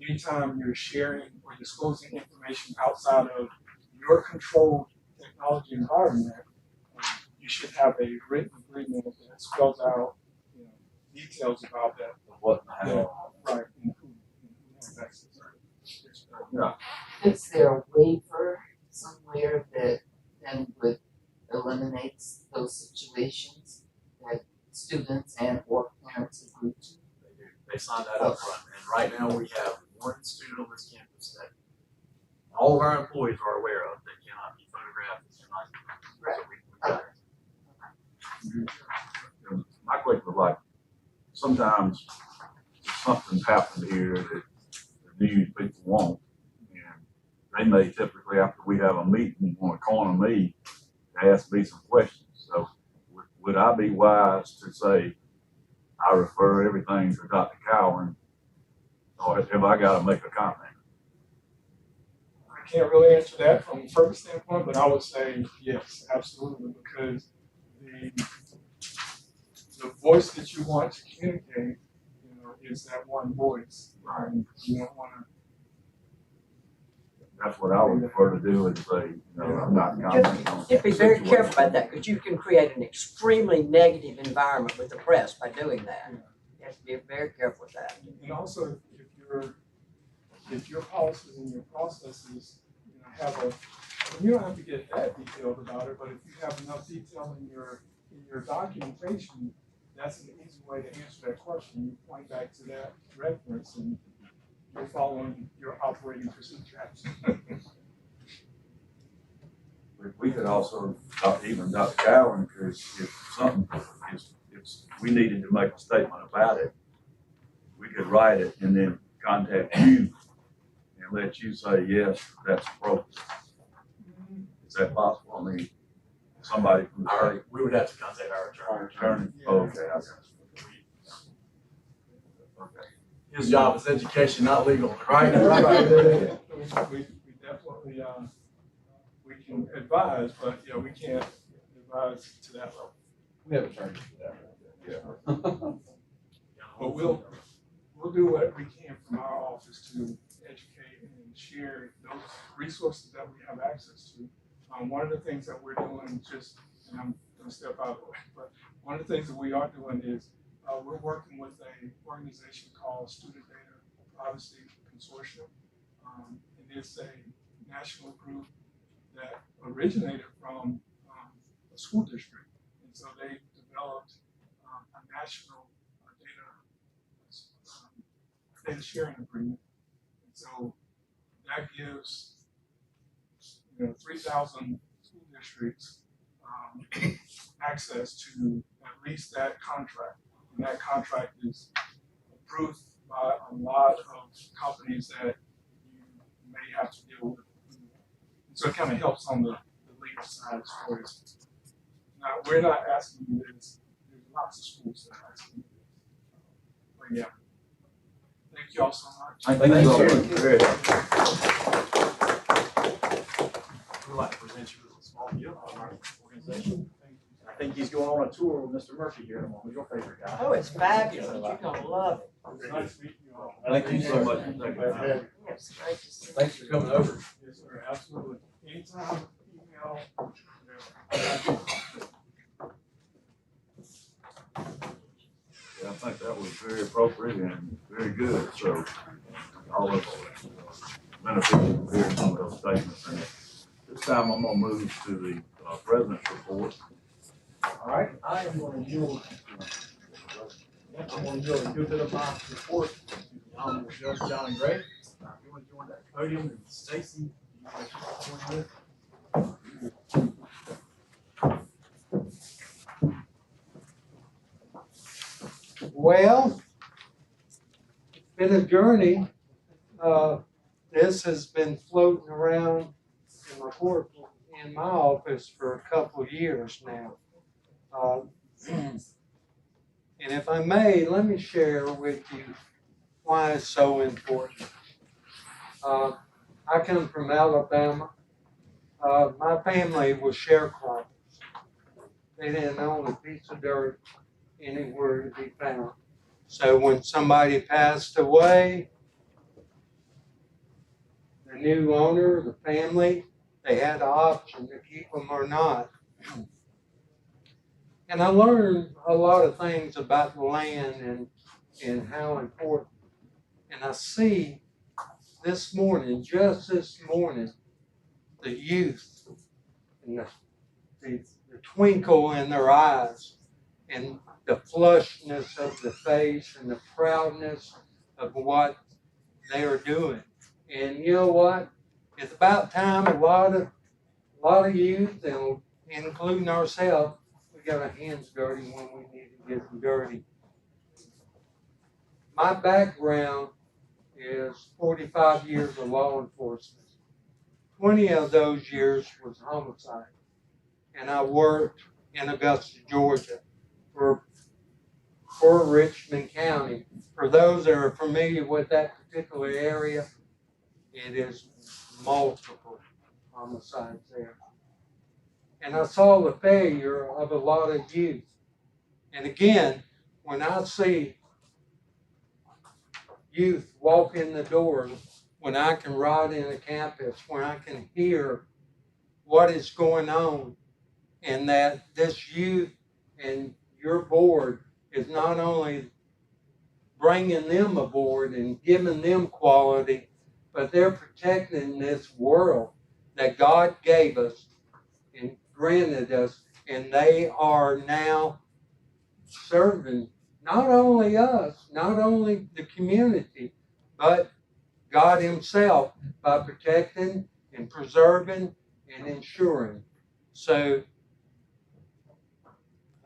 anytime you're sharing or disclosing information outside of your controlled technology environment, you should have a written agreement that spells out, you know, details about that. What and how. Right, and who has access. Yeah. Is there a waiver somewhere that then would eliminate those situations that students and or parents agree to? They do. They sign that up front. And right now we have one student on this campus that all of our employees are aware of that cannot be photographed and cannot be. Right. So we got it. My question was like, sometimes something's happened here that the news people want, and they may typically, after we have a meeting, want to corner me to ask me some questions. So would I be wise to say, I refer everything to Dr. Cowan, or have I got to make a comment? I can't really answer that from a FERPA standpoint, but I would say yes, absolutely, because the voice that you want to communicate, you know, is that one voice. You don't want to. That's what I would prefer to do is say, you know, I'm not commenting on. You'd be very careful about that because you can create an extremely negative environment with the press by doing that. You have to be very careful with that. And also, if your policies and your processes, you know, have you don't have to get that detailed about it, but if you have enough detail in your documentation, that's an easy way to answer that question. You point back to that reference and you're following your operating procedures. We could also, even Dr. Cowan, because if something, if we needed to make a statement about it, we could write it and then contact you and let you say, yes, that's appropriate. Is that possible? I mean, somebody from the state. We would have to contact our attorney. Okay, I got you. Okay. His job is education, not legal, right? We definitely, we can advise, but, you know, we can't advise to that level. We have attorneys for that. But we'll do what we can from our office to educate and share those resources that we have access to. One of the things that we're doing, just, and I'm going to step out of the way, but one of the things that we are doing is we're working with an organization called Student Data Privacy Consortium. And it's a national group that originated from a school district. And so they developed a national data sharing agreement. And so that gives 3,000 school districts access to at least that contract. And that contract is approved by a lot of companies that you may have to deal with. And so it kind of helps on the legal side as far as, now, we're not asking you this. There's lots of schools that are asking you this. But yeah, thank you all so much. Thank you. Very We'd like to present you with a small gift from our organization. I think he's going on a tour with Mr. Murphy here tomorrow. Who's your favorite guy? Oh, it's fabulous. You're gonna love it. It's nice meeting you all. Thank you so much. It's great to see you. Thanks for coming over. Yes, sir, absolutely. Anytime, email. Yeah, I think that was very appropriate and very good, so all of us beneficial to hear some of those statements. And this time I'm gonna move to the president's report. All right, I am going to yield. I'm going to yield a good bit of my report to the Honorable Judge John Gray. If you want to join that podium, and Stacy, you want to join with? Well, it's been a journey. This has been floating around in my office for a couple of years now. And if I may, let me share with you why it's so important. I come from Alabama. My family was sharecroppers. They didn't own a piece of dirt anywhere to be found. So when somebody passed away, the new owner, the family, they had the option to keep them or not. And I learned a lot of things about the land and how important. And I see this morning, just this morning, the youth and the twinkle in their eyes and the flushness of the face and the proudness of what they are doing. And you know what? It's about time a lot of youth, and including ourselves, we got our hands dirty when we need to get them dirty. My background is 45 years of law enforcement. 20 of those years was homicide. And I worked in Augusta, Georgia for Richmond County. For those that are familiar with that particular area, it is multiple homicides there. And I saw the failure of a lot of youth. And again, when I see youth walk in the door, when I can ride in a campus, when I can hear what is going on, and that this youth and your board is not only bringing them aboard and giving them quality, but they're protecting this world that God gave us and granted us, and they are now serving not only us, not only the community, but God Himself by protecting and preserving and ensuring. So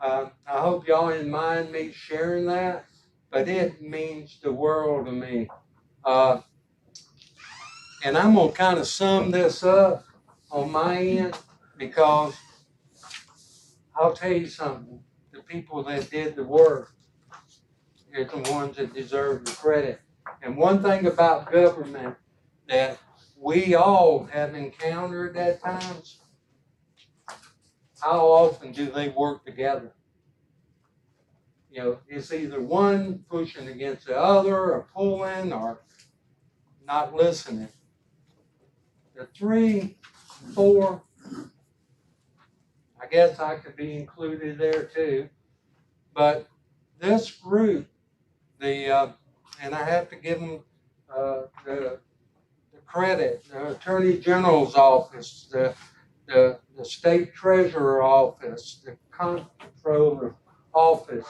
I hope y'all didn't mind me sharing that, but it means the world to me. And I'm going to kind of sum this up on my end, because I'll tell you something. The people that did the work are the ones that deserve the credit. And one thing about government that we all have encountered at times, how often do they work together? You know, it's either one pushing against the other, or pulling, or not listening. the 3, 4, I guess I could be included there too. But this group, and I have to give them the credit, the Attorney General's office, the State Treasurer office, the Comptroller office.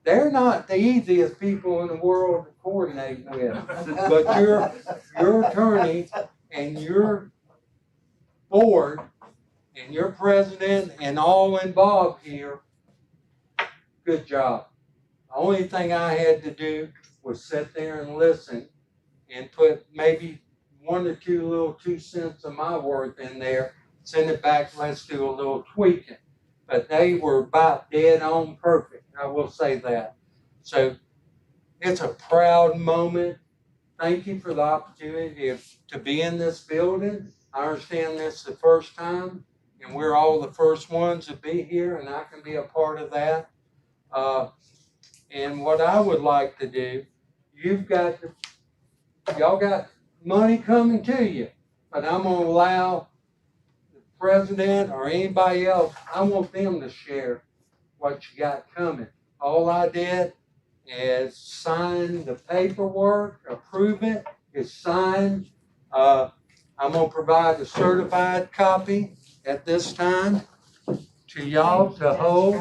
They're not the easiest people in the world to coordinate with, but your attorney and your board and your president and all involved here, good job. The only thing I had to do was sit there and listen and put maybe 1 or 2 little 2 cents of my worth in there, send it back, let's do a little tweaking. But they were about dead on perfect, I will say that. So it's a proud moment. Thank you for the opportunity to be in this building. I understand this is the first time, and we're all the first ones to be here, and I can be a part of that. And what I would like to do, y'all got money coming to you, but I'm gonna allow the president or anybody else, I want them to share what you got coming. All I did is sign the paperwork, approve it, it's signed. I'm gonna provide a certified copy at this time to y'all to hold.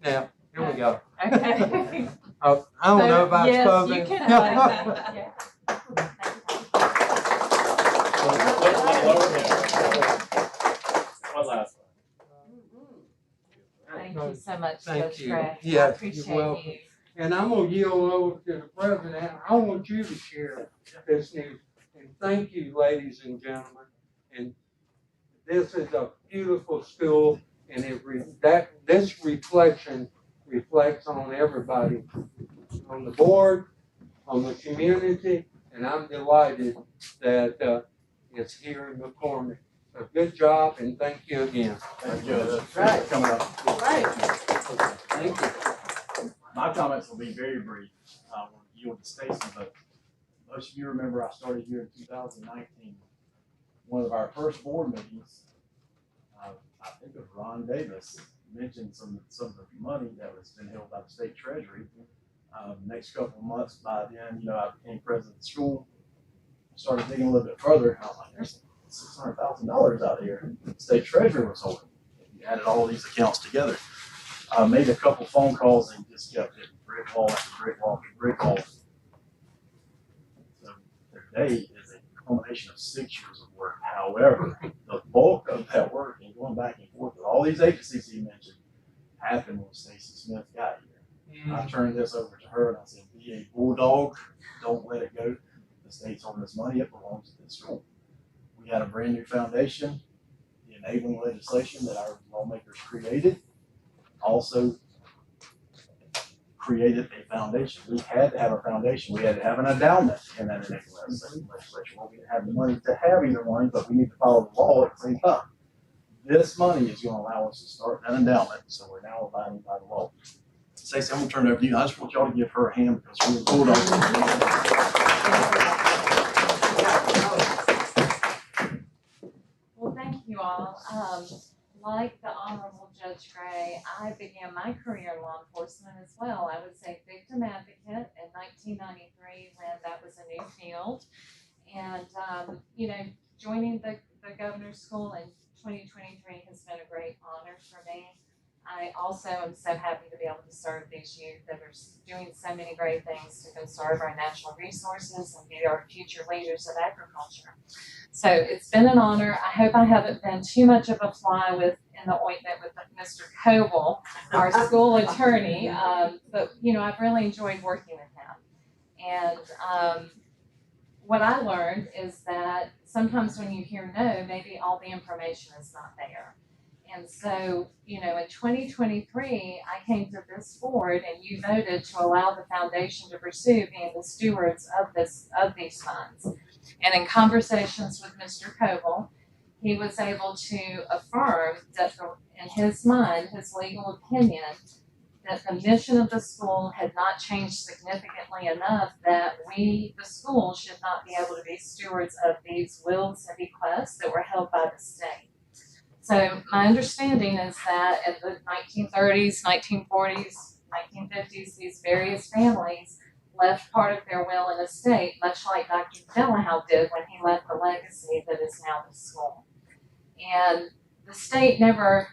Now, here we go. Okay. I don't know if I've Yes, spoken. you can have that. Yeah. One last one. Thank you so much, Thank Judge you. Gray. I Yeah, appreciate you're welcome. you. And I'm gonna yield over to the president. I want you to share this news. And thank you, ladies and gentlemen. And this is a beautiful school, and this reflection reflects on everybody, on the board, on the community, and I'm delighted that it's here in McCormick. So good job, and thank you again. Thank you, Judge. Right. Coming up. Right. Thank you. My comments will be very brief. We'll yield to Stacy, but most of you remember I started here in 2019. One of our first board meetings, I think of Ron Davis, mentioned some of the money that was been held by the state treasury. Next couple of months, by then, I became president of the school. I started digging a little bit further. I was like, there's $600,000 out here. The state treasury was holding. If you added all these accounts together. I made a couple phone calls and just kept hitting brick wall after brick wall after brick wall. So today is a culmination of 6 years of work. However, the bulk of that work and going back and forth with all these agencies he mentioned happened when Stacy Smith got here. I turned this over to her and I said, be a bulldog, don't let it go. The state's holding this money, it belongs to this school. We had a brand new foundation, the enabling legislation that our lawmakers created also created a foundation. We had to have a foundation. We had to have an endowment in that enabling legislation. Well, we didn't have the money to have either one, but we need to follow the law at the same time. This money is going to allow us to start that endowment, so we're now abiding by the law. Stacey, I'm going to turn it over to you. I just want y'all to give her a hand because we're pulled on. Well, thank you all. Like the Honorable Judge Gray, I began my career in law enforcement as well. I was a victim advocate in 1993 when that was a new field. And, joining the governor's school in 2023 has been a great honor for me. I also am so happy to be able to serve these youth that are doing so many great things to conserve our natural resources and be our future leaders of agriculture. So it's been an honor. I hope I haven't been too much of a fly in the ointment with Mr. Howe, our school attorney, but I've really enjoyed working with him. And what I learned is that sometimes when you hear no, maybe all the information is not there. And so, in 2023, I came to this board and you voted to allow the foundation to pursue being the stewards of these funds. And in conversations with Mr. Coble, he was able to affirm that in his mind, his legal opinion, that the mission of the school had not changed significantly enough that we, the school, should not be able to be stewards of these wills and bequests that were held by the state. So my understanding is that in the 1930s, 1940s, 1950s, these various families left part of their will and estate, much like Dr. Howe did when he left the legacy that is now the school. And the state never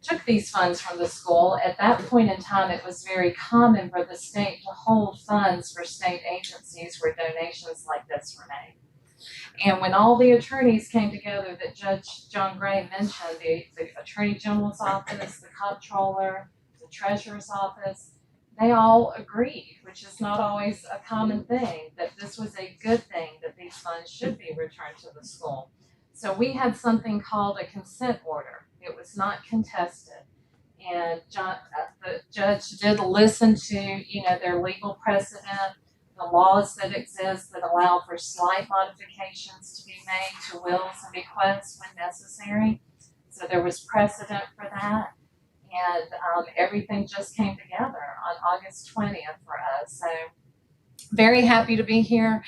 took these funds from the school. At that point in time, it was very common for the state to hold funds for state agencies where donations like this were made. And when all the attorneys came together that Judge John Gray mentioned, the Attorney General's office, the comptroller, the treasurer's office, they all agreed, which is not always a common thing, that this was a good thing, that these funds should be returned to the school. So we had something called a consent order. It was not contested. And the judge did listen to, their legal precedent, the laws that exist that allow for slight modifications to be made to wills and bequests when necessary. So there was precedent for that. And everything just came together on August 20th for us. So very happy to be here.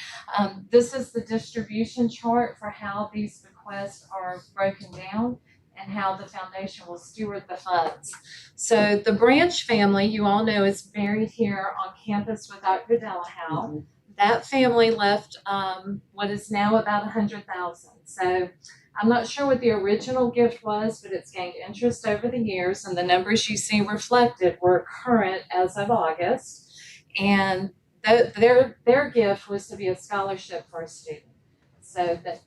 This is the distribution chart for how these bequests are broken down and how the foundation will steward the funds. So the Branch family, you all know, is buried here on campus with Dr. Howe. That family left what is now about $100,000. So I'm not sure what the original gift was, but it's gained interest over the years, and the numbers you see reflected were current as of August. And their gift was to be a scholarship for a student. So the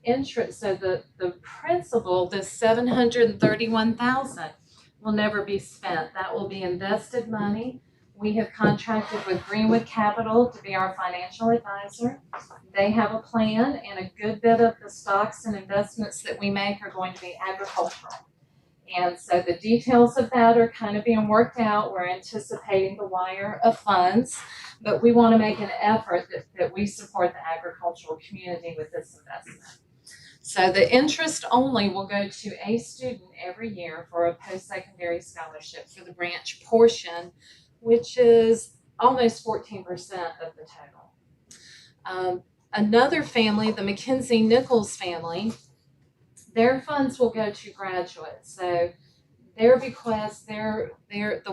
principal, the $731,000, will never be spent. That will be invested money. We have contracted with Greenwood Capital to be our financial advisor. They have a plan, and a good bit of the stocks and investments that we make are going to be agricultural. And so the details of that are kind of being worked out. We're anticipating the wire of funds, but we want to make an effort that we support the agricultural community with this investment. So the interest only will go to a student every year for a post-secondary scholarship for the Branch portion, which is almost 14% of the total. Another family, the McKenzie Nichols family, their funds will go to graduates. So their bequest, the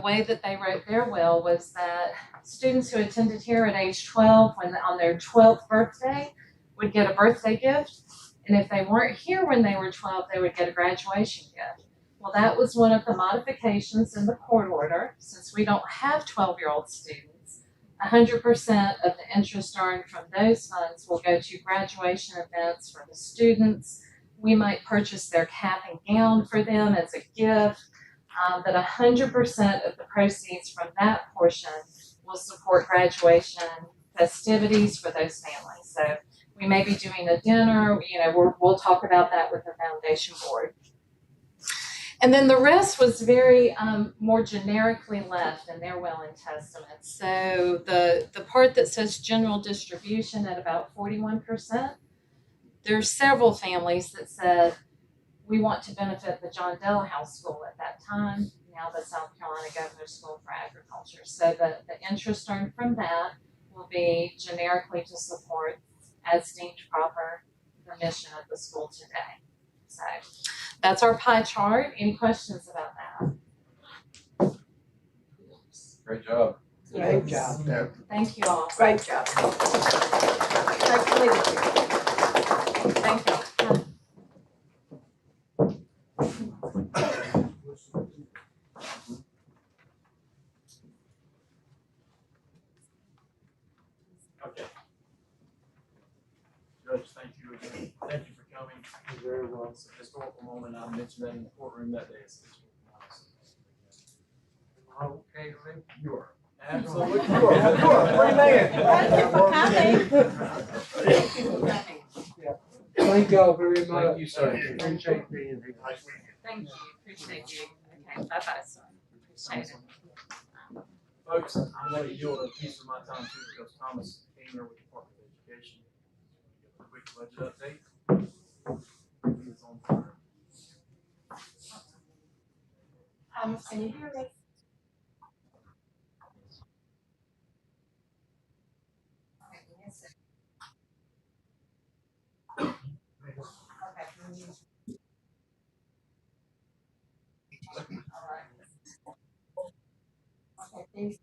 way that they wrote their will was that students who attended here at age 12, on their 12th birthday, would get a birthday gift. And if they weren't here when they were 12, they would get a graduation gift. Well, that was one of the modifications in the court order. Since we don't have 12-year-old students, 100% of the interest earned from those funds will go to graduation events for the students. We might purchase their cap and gown for them as a gift, but 100% of the proceeds from that portion will support graduation festivities for those families. So we may be doing a dinner, we'll talk about that with the foundation board. And then the rest was very more generically left in their will and testament. So the part that says general distribution at about 41%, there are several families that said, we want to benefit the John Howe School at that time, now the South Carolina Governor's School for Agriculture. So the interest earned from that will be generically to support, as deemed proper, the mission of the school today. So that's our pie chart. Any questions about that? Great job. Great job. Thank you all. Great job. Thank you. Thank you. Okay. Judge, thank you again. Thank you for coming. You're very well. It's a historical moment. I mentioned that in the courtroom that day. It's a historical moment. Okay, Rick. You are. Absolutely. You are. Thank you for coming. Thank y'all very much. Thank you, sir. Appreciate being here. Thank you. Appreciate you. Okay, bye-bye, son. Appreciate it. Folks, I'm going to yield a piece of my time too because Thomas Kamer with the Department of Education. A quick budget update. He is on fire. Can you hear me? Questions?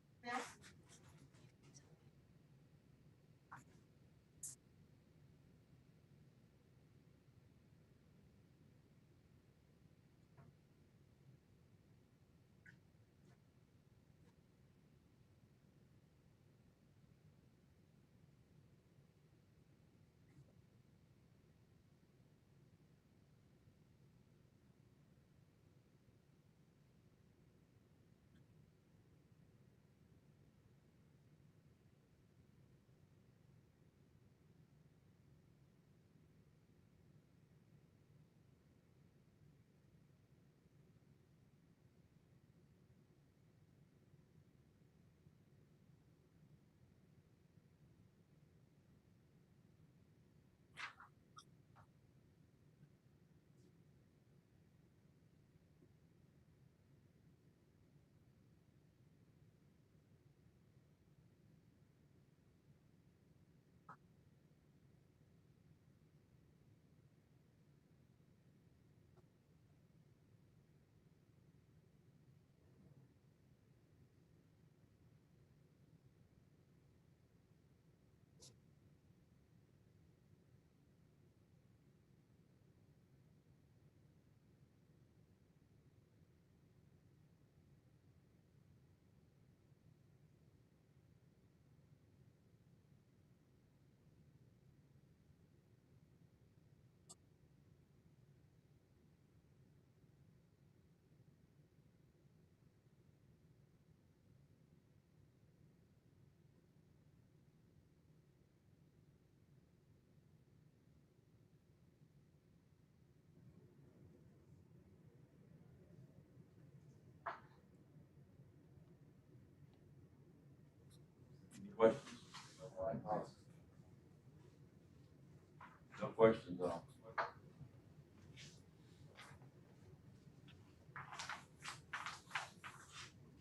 No questions on.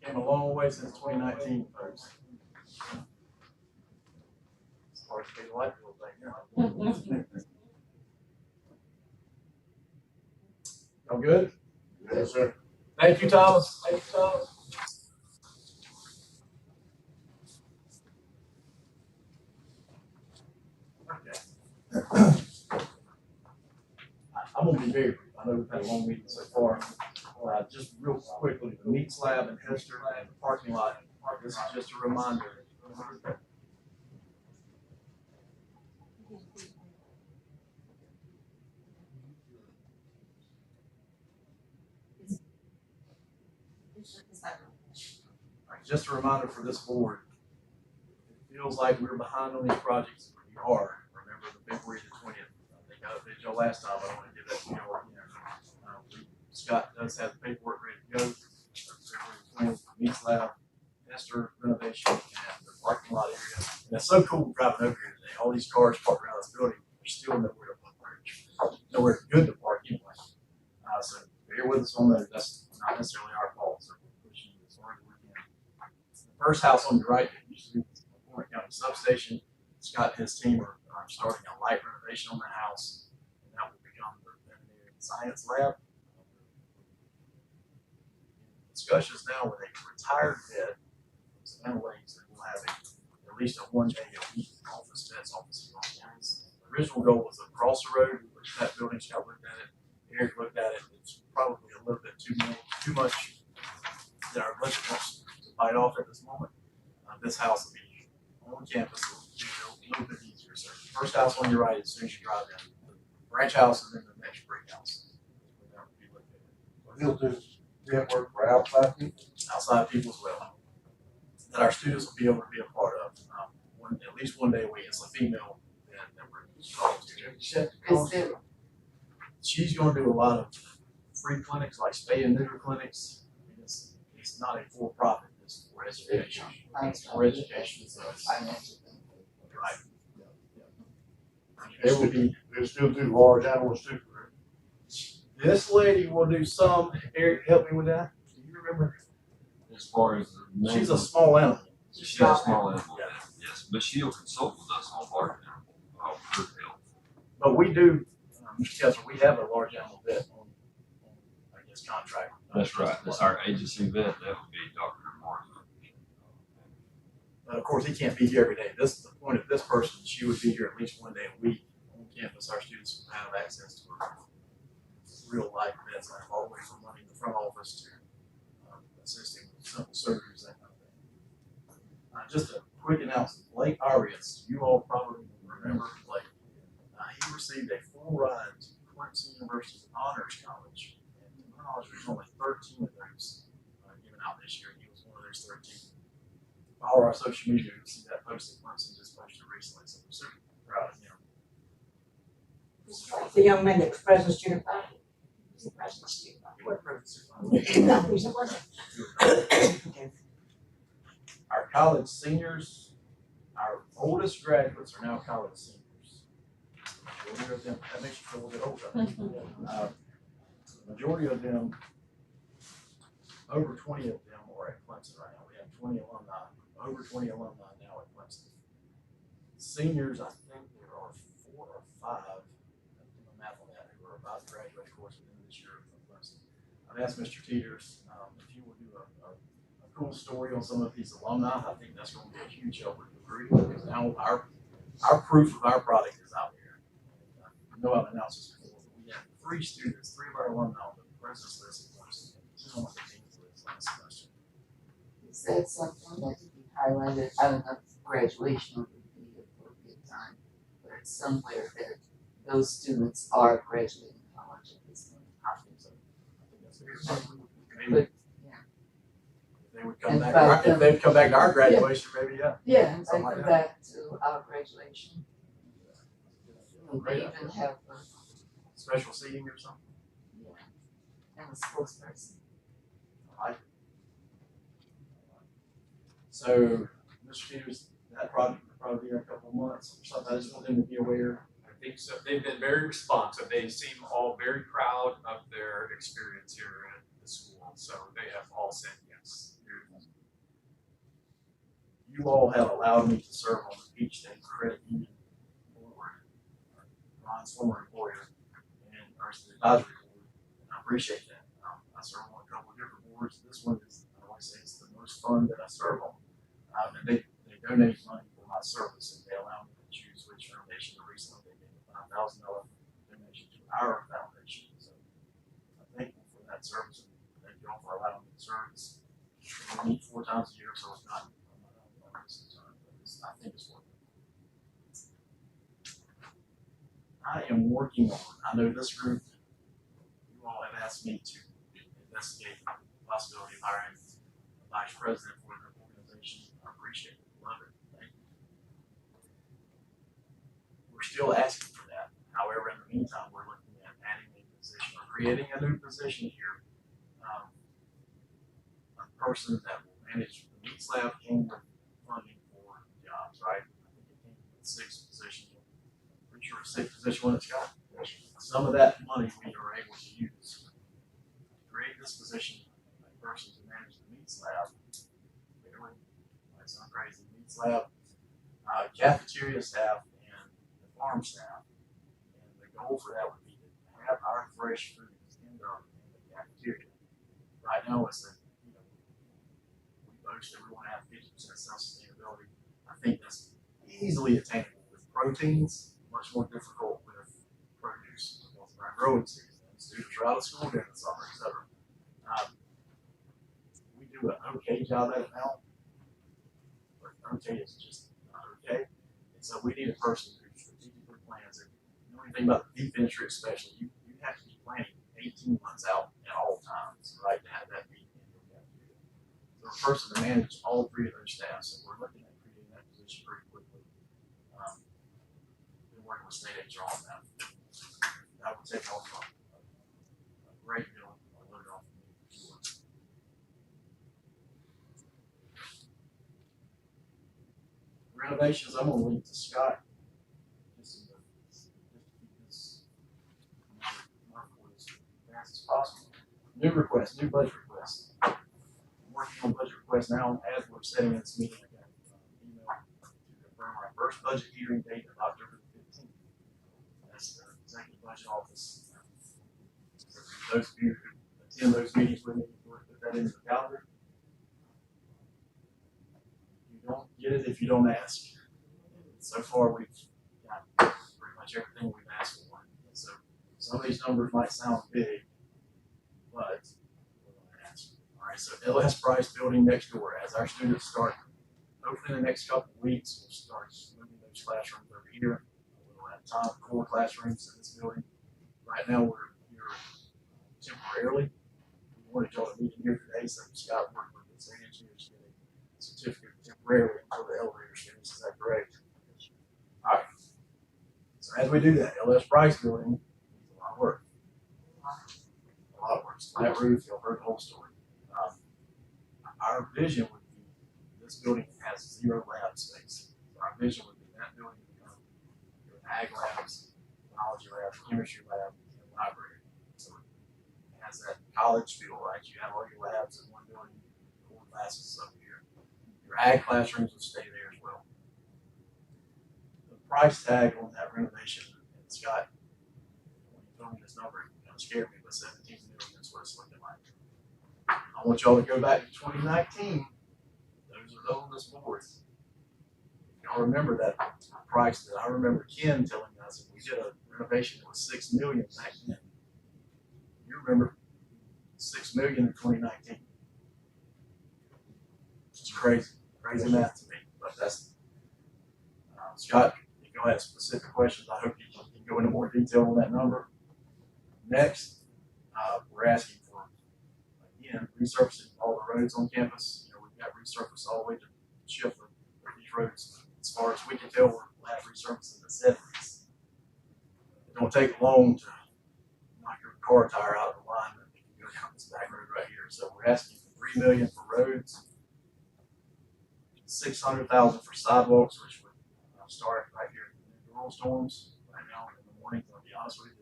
Came a long way since 2019, folks. It's hard to be the light bill thing, yeah. Y'all good? Yes, sir. Thank you, Thomas. Thank you, Thomas. I'm gonna be very brief. I know we've had a long meeting so far. Just real quickly, the meats lab in Hester and the parking lot. This is just a reminder. Just a reminder for this board. It feels like we're behind on these projects. We are. Remember the February the 20th. I think I did y'all last time. I don't want to give that to y'all again. Scott does have the paperwork ready to go. February 20th, meats lab, Hester renovation, and the parking lot area. And it's so cool driving over here today. All these cars parked around this building. There's still nowhere to park. Nowhere good to park anyway. So bear with us on that. That's not necessarily our fault. So we're pushing as hard as we can. The first house on your right used to be the Warren County substation. Scott and his team are starting a light renovation on the house, and that will become the veterinary science lab. Discussions now with a retired vet, some analytics, that will have at least a 1 day a week office vets offices on campus. The original goal was across the road, which that building, Scott looked at it, Eric looked at it. It's probably a little bit too much that our budget wants to bite off at this moment. This house will be on campus, will be a little bit easier. So the first house on your right, as soon as you drive in, the branch house and then the next brick house. That would be located. He'll do network for outside people. Outside people as well, that our students will be able to be a part of. At least 1 day a week. It's a female that we're calling to. She's going to do a lot of free clinics, like spay and neuter clinics. I mean, it's not a for-profit. It's for education. It's for education. So it's right. There will be. They still do large animals too, correct? This lady will do some. Eric, help me with that. Do you remember? As far as She's a small animal. She's a small animal. Yeah. Yes, but she'll consult with us on large animal herd health. But we do, Mr. Kessler, we have a large animal vet on I guess, contract. That's right. That's our agency vet. That would be Dr. Martha. But of course, he can't be here every day. This is the point of this person. She would be here at least one day a week on campus. Our students will have access to her real life bedside, all the way from running the front office to assisting with simple surgeries, that kind of thing. Just a quick announcement, Blake Arias, you all probably remember Blake. He received a full ride to Clemson University's Honors College. And to my knowledge, there's only 13 of those given out this year. He was one of those 13. Follow our social media, you'll see that post that Clemson just posted recently, so we're super proud of him. It's like the young man that was president student body. He's the president student body. He wasn't president student No, he's the one. Our college seniors, our oldest graduates are now college seniors. Majority of them, that makes you feel a little bit older. The majority of them, over 20 of them are at Clemson right now. We have 20 alumni, over 20 alumni now at Clemson. Seniors, I think there are 4 or 5, I'm doing math on that, who are about to graduate, of course, within this year from Clemson. I've asked Mr. Teeters if he will do a cool story on some of these alumni. I think that's going to be a huge help with the group, because now our proof of our product is out there. I know I've announced this before, but we have 3 students, 3 of our alumni on the president's list at Clemson, and 2 on the dean's list last semester. Is that something that could be highlighted? I don't know if graduation would be the appropriate time, but it's somewhere that those students are graduating college at this point. I think so. I think that's very important. But, yeah. If they would come back, if they'd come back to our graduation, maybe, yeah. Yeah, and Something like come that. back to our graduation. They even have a, Special seating or something. yeah, and a spokesperson. I like it. So, Mr. Peters, that project will probably be in a couple of months or something. I just want them to be aware. I think so. They've been very responsive. They seem all very proud of their experience here at the school. So they have all said yes. You all have allowed me to serve on the Peach State Credit Union board, Ron's former employer, and our advisory board. And I appreciate that. I serve on a couple of different boards. This one is, I always say, it's the most fun that I serve on. And they donate money for my service, and they allow me to choose which foundation. Recently, they gave a $5,000 donation to our foundation. So I'm thankful for that service, and thank you all for allowing me to service. We meet 4 times a year, so it's not on this time, but I think it's worth it. I am working on, I know this group, you all have asked me to investigate the possibility of hiring a vice president for their organization. I appreciate it, love it, thank you. We're still asking for that. However, in the meantime, we're looking at adding a position or creating a new position here. A person that will manage the meat slab came with funding for jobs, right? I think it came with 6 positions. I'm pretty sure it's 6 position when it's got. Some of that money we are able to use to create this position, a person to manage the meat slab. Literally, might sound crazy, meat slab, cafeteria staff, and the farm staff. And the goal for that would be to have our fresh foods in the cafeteria. Right now, it's that, you know, we boast that we want to have 50% self-sustainability. I think that's easily attainable with proteins, much more difficult with produce because of our growing season. Students are out of school during the summer, etc. We do an okay job at it now, but okay is just not okay. And so we need a person who strategically plans it. You know anything about the beef industry, especially, you have to be planning 18 months out at all times, right, to have that beef in your cafeteria. So a person to manage all 3 of those staffs, and we're looking at creating that position pretty quickly. Been working with state HR on that. That would take off a great deal of load off of me for sure. Renovations, I'm gonna leave to Scott. Just to keep this as fast as possible. New requests, new budget requests. I'm working on budget requests now as we're setting this meeting. I got an email to confirm our first budget hearing date of October 15th. That's the executive budget office. Those of you who attend those meetings with me, we'll put that into the calendar. If you don't get it if you don't ask. So far, we've got pretty much everything we've asked for. And so some of these numbers might sound big, but we're gonna ask. All right, so LS Price building next door. As our students start, hopefully in the next couple of weeks, we'll start moving those classrooms over here. We'll have time, 4 classrooms in this building. Right now, we're here temporarily. We wanted y'all to meet in here today, so Scott worked with the engineers to get a certificate temporarily until the elevator finishes. Is that correct? All right. So as we do that, LS Price building needs a lot of work. A lot of work. Flat roof, you'll heard the whole story. Our vision would be this building has 0 lab space. So our vision would be that building to become your ag labs, biology lab, chemistry lab, and library. So it has that college feel, right? You have all your labs in one building, core classes up here. Your ag classrooms will stay there as well. The price tag on that renovation, and Scott, when you told me this number, it kind of scared me, but 17 million is what it's looking like. I want y'all to go back to 2019. Those are those boards. Y'all remember that price that I remember Ken telling us if we did a renovation that was $6 million back then. You remember $6 million in 2019. It's crazy math to me, but that's Scott. If y'all have specific questions, I hope you can go into more detail on that number. Next, we're asking for, again, resurfacing all the roads on campus. You know, we've got resurfaced all the way to Schiffer. These roads, as far as we can tell, we'll have resurfaced in the 70s. It don't take long to knock your car tire out of the line and you can go down this back road right here. So we're asking for $3 million for roads, $600,000 for sidewalks, which would start right here in the rural storms. Right now in the morning, I'll be honest with you,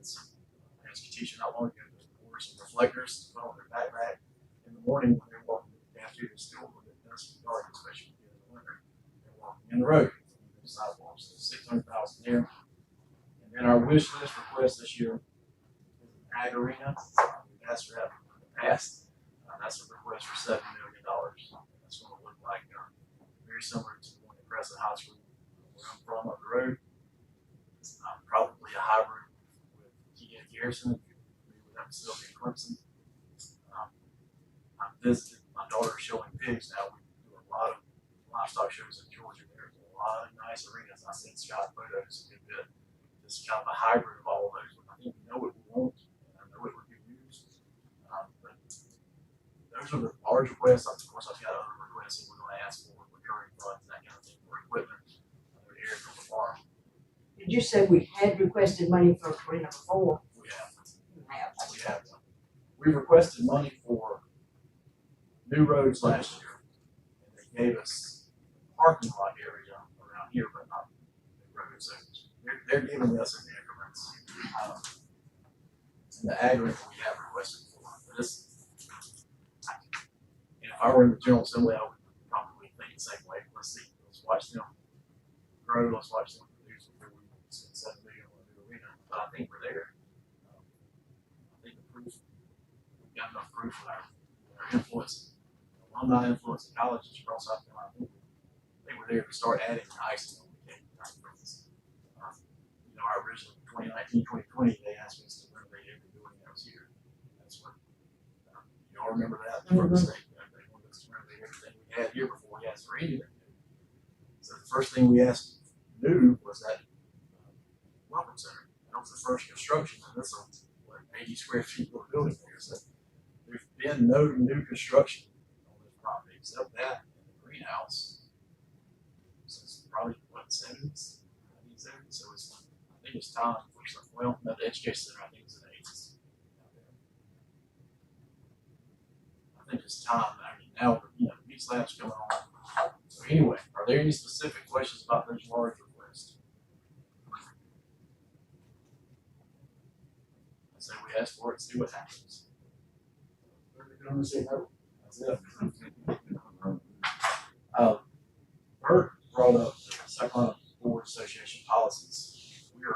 I asked Katisha not long ago to order some reflectors to put on their backpack in the morning when they're walking after the still a little bit dusty and dark, especially in the winter. They're walking in the road, the sidewalks, so $600,000 there. And then our wish list request this year is an ag arena. We've asked for that in the past. That's a request for $7 million. That's going to look like very similar to the one at Crescent High School where I'm from up the road. Probably a hybrid with T.N. Garrison, if you're familiar with that facility in Clemson. I visited, my daughter is showing pigs now. We do a lot of livestock shows in Georgia. There's a lot of nice arenas. I sent Scott photos a good bit. This is kind of a hybrid of all of those. I think we know what we want, and I know it would be used. But those are the large requests. Of course, I've got other requests that we're going to ask for recurring funds, that kind of thing, for equipment. Air from the farm. Did you say we had requested money for arena before? We have. We requested money for new roads last year, and they gave us parking lot area around here, but not the roads. So they're giving us in increments. And the aggregate we have requested for. But if I were in the General Assembly, I would probably think the same way. Let's see. Let's watch them grow. Let's watch them produce before we spend $7 million on a new arena. But I think we're there. I think the proof, we've got enough proof with our influence, alumni influence in colleges across South Carolina. I think we're there to start adding icing on the cake. You know, our original 2019, 2020, they asked us to renovate every building that was here. That's what, y'all remember that from the state. They wanted us to renovate everything we had here before we asked for anything. So the first thing we asked new was that welcome center. That was the first construction, and this is 80 square feet of building there. So there's been no new construction on this property except that and the greenhouse since probably what 70s, 1970s. So I think it's time for some. Well, no, the education center I think is in the 80s. I think it's time. I mean, now the meat slab's coming on. So anyway, are there any specific questions about those large requests? I say we ask for it, see what happens. I'm gonna say no. That's it. Bert brought up the South Carolina Board Association policies. They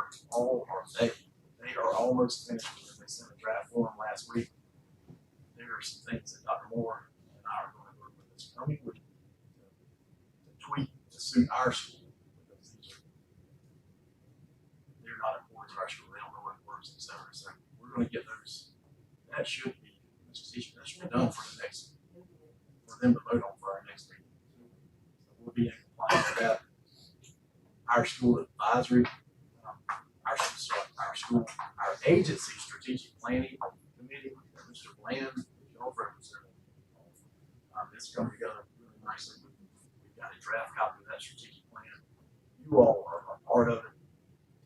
are almost finished. They sent a draft form last week. There are some things that Dr. Moore and I are going to work with this coming week to tweak, to suit our school, because they're not employees of our school, they don't know what it works, et cetera. So we're gonna get those, that should be, that should be done for the next, for them to vote on for our next meeting. So we'll be in compliance with that. Our school advisory, our agency strategic planning committee, Mr. Bland, y'all representative. It's come together really nicely. We've got a draft copy of that strategic plan. You all are a part of it.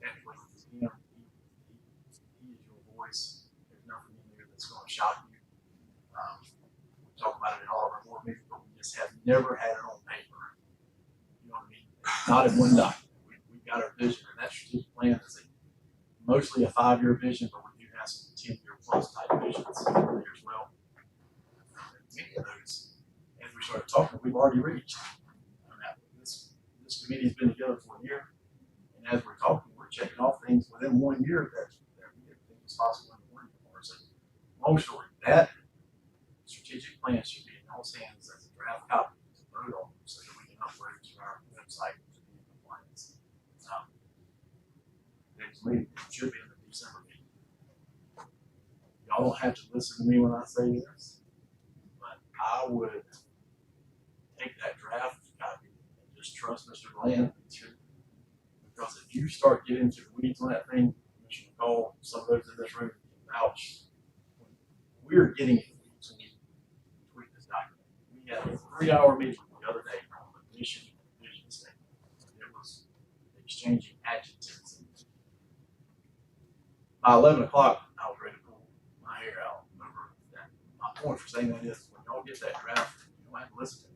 Technically, he is your voice. There's nothing in there that's going to shock you. We talk about it in all of our board meetings, but we just have never had it on paper. You know what I mean? Not in one document. We've got our vision, and that strategic plan is mostly a 5-year vision, but we do have some 10-year plus type visions there as well. Many of those, as we started talking, we've already reached. This committee has been together for a year, and as we're talking, we're checking off things within 1 year that we didn't think was possible in 1 year. So, long story, that strategic plan should be in y'all's hands as a draft copy to vote on, so that we can upload it to our website to be in compliance. Next meeting should be in the December meeting. Y'all don't have to listen to me when I say this, but I would take that draft copy and just trust Mr. Bland, because if you start getting into the weeds on that thing, Mr. McCall, some of those in this room can vouch. We're getting in the weeds when we tweak this document. We had a 3-hour meeting the other day on the mission and vision statement. It was exchanging adjectives. By 11 o'clock, I was ready to pull my hair out over that. My point for saying that is, when y'all get that draft, you don't have to listen to it.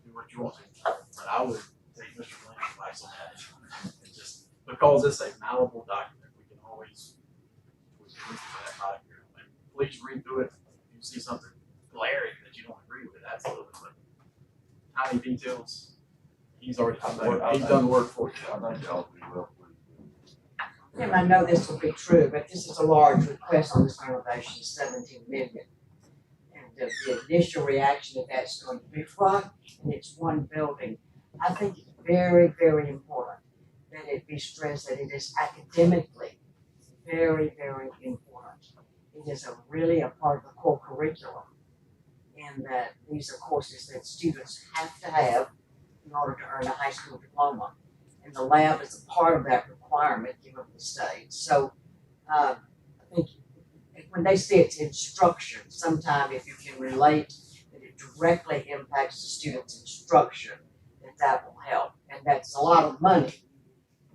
Do what you want to. But I would take Mr. Bland's advice on that. And just because it's a malleable document, we can always tweak that document. And please read through it. If you see something glaring that you don't agree with, absolutely. But tiny details, he's already done the work for you. I think y'all do well. Tim, I know this will be true, but this is a large request on this renovation, 17 million. And the initial reaction of that's going to be what? And it's one building. I think it's very, very important that it be stressed that it is academically very, very important. It is really a part of the core curriculum, and that these are courses that students have to have in order to earn a high school diploma. And the lab is a part of that requirement given the state. So I think when they say it's instruction, sometime if you can relate that it directly impacts the student's instruction, that will help. And that's a lot of money.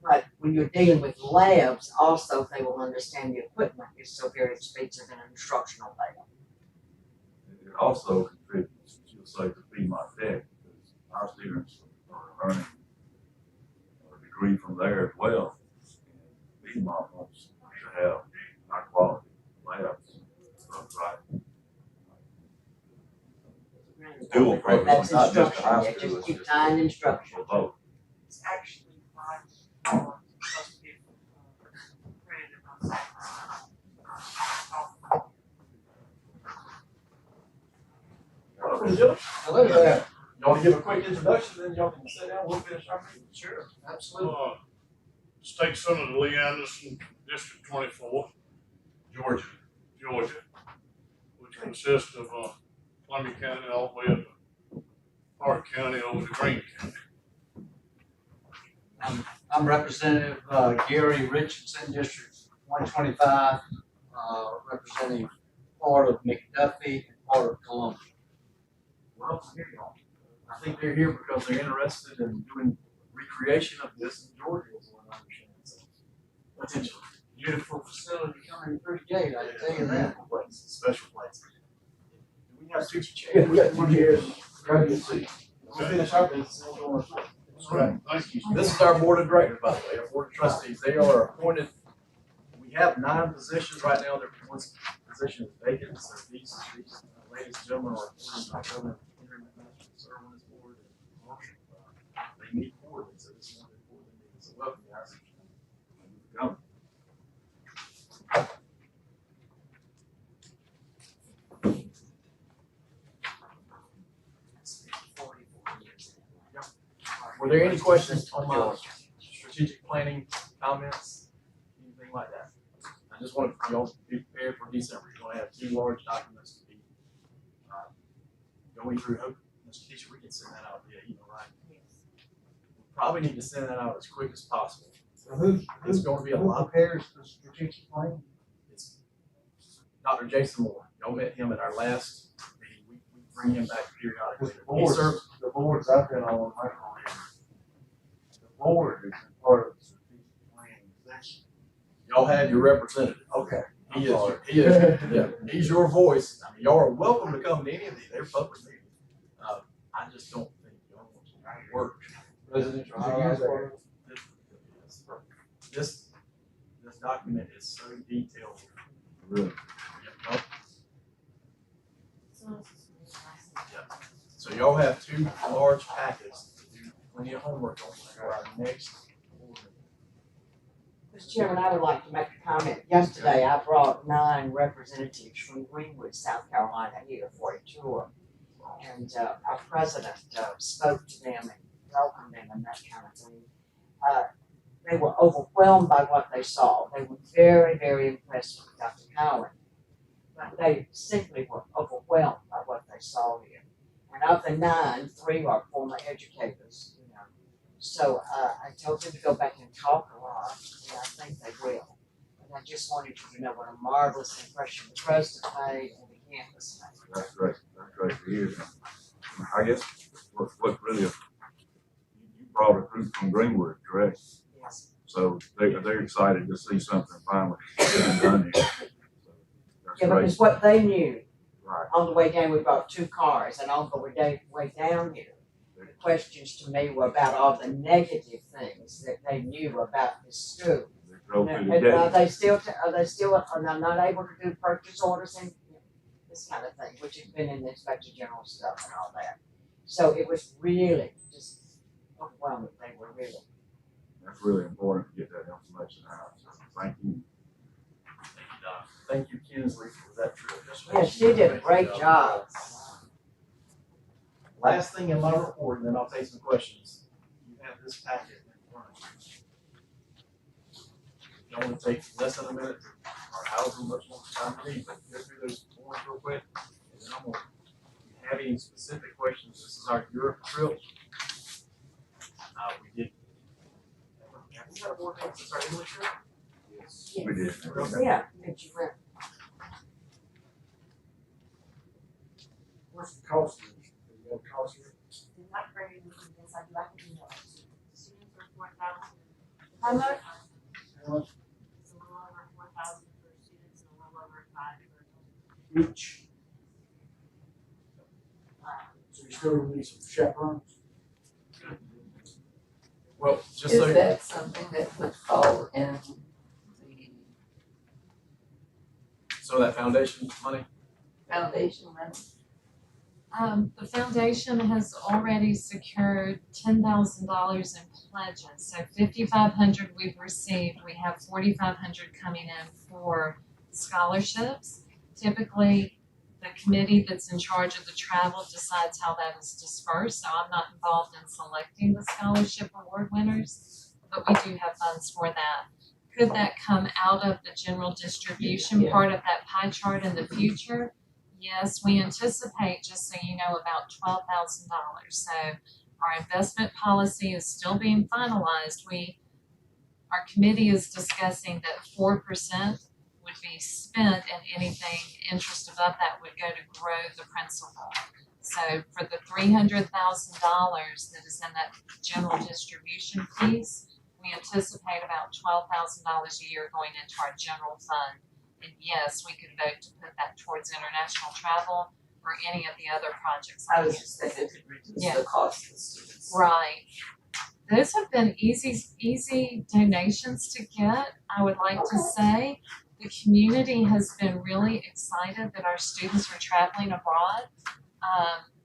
But when you're dealing with labs, also they will understand the equipment is so very expensive in an instructional lab. It also contributes, you'll say, to be my tech, because our students are learning a degree from there as well. And BMOP wants to have high quality labs. Right. Dual program, That's not just a instruction. high Yeah, school. just keep tying instruction. Both. It's actually supposed to be created by Hello there. You want to give a quick introduction, then y'all can sit down, we'll finish our meeting. Sure, absolutely. State Senator Lee Anderson, District 24, Georgia, which consists of Columbia County all the way up to Park County over to Greene County. I'm Representative Gary Richardson, District 125, representing part of McDuffie and part of Columbia. Well, here y'all. I think they're here because they're interested in doing recreation of this in Georgia, is what I understand. So, potentially. Beautiful facility coming through the gate, I can tell you that. Place, special place. Do we have 2 chairs? We got 2 chairs. Grab your seat. We'll finish our business. Right. Thank you. This is our board of directors, by the way, our board of trustees. They are appointed. We have 9 positions right now. Their one position is vacant. So these ladies and gentlemen are appointed by Governor Henry McMaster to serve on this board. And Marshall, they meet quarterly, so this is one of their quarterly meetings. So welcome, guys. Come. Were there any questions on my strategic planning comments? Anything like that? I just want y'all to be prepared for December. You're gonna have 2 large documents to be going through. Hope, Mr. Teacher, we can send that out via email, right? Yes. We probably need to send that out as quick as possible. So who It's going to be a lot. prepares the strategic plan? It's Dr. Jason Moore. Y'all met him at our last meeting. We bring him back periodically. The boards I've been on my career, the board is part of the strategic planning section. Y'all have your representative. Okay. He is, yeah, he's your voice. I mean, y'all are welcome to come to any of these. They're public meetings. I just don't think y'all want to work. Presidential highlights. This document is so detailed. Really? Yeah. So y'all have 2 large packets to do plenty of homework on for our next board meeting. Mr. Chairman, I would like to make a comment. Yesterday, I brought 9 representatives from Greenwood, South Carolina here for a tour. And our president spoke to them and welcomed them and that kind of thing. They were overwhelmed by what they saw. They were very, very impressed with Dr. Howe. But they simply were overwhelmed by what they saw here. And of the 9, 3 are former educators, you know. So I told them to go back and talk a lot, and I think they will. And I just wanted you to know what a marvelous impression the president made and the campus made. That's great. That's great to hear. I guess what really, you brought a group from Greenwood, correct? Yes. So they're excited to see something finally getting done here. So that's Yeah, great. because what they knew, Right. on the way down, we brought 2 cars, and on the way down here, the questions to me were about all the negative things that they knew about this school. Are they still not able to do purchase orders and this kind of thing, which has been in the Inspector General stuff and all that. So it was really just overwhelming. They were really. That's really important to get that information out. So thank you. Thank you, Kinsley, for that trip. Yes, she did a great job. Last thing in my report, and then I'll take some questions. You have this packet in front of you. Y'all want to take less than a minute, or however much more time you need, but go through those forms real quick, and then I'm going to, if you have any specific questions, this is our Europe trip. We did. Have we got a board meeting since our Italy trip? Yes, we did. Yeah, that you went. What's the cost of this? Is that cost of it? Not very much, yes, I'd like to know. Students are 4,000. How much? How much? It's a little over 4,000 for students and a little over 5 for adults. Each? So you still need some chaperones? Well, just Is so. that something that would fall in the? So that foundation money? Foundation money? The foundation has already secured $10,000 in pledges. So 5,500 we've received. We have 4,500 coming in for scholarships. Typically, the committee that's in charge of the travel decides how that is dispersed. So I'm not involved in selecting the scholarship award winners, but we do have funds for that. Could that come out of the general distribution part of that pie chart in the future? Yes, we anticipate, just so you know, about $12,000. So our investment policy is still being finalized. Our committee is discussing that 4% would be spent, and anything interest above that would go to grow the principal. So for the $300,000 that is in that general distribution piece, we anticipate about $12,000 a year going into our general fund. And yes, we could vote to put that towards international travel or any of the other projects. I was just thinking it could reduce the cost of the students. Right. Those have been easy donations to get, I would like to say. The community has been really excited that our students are traveling abroad.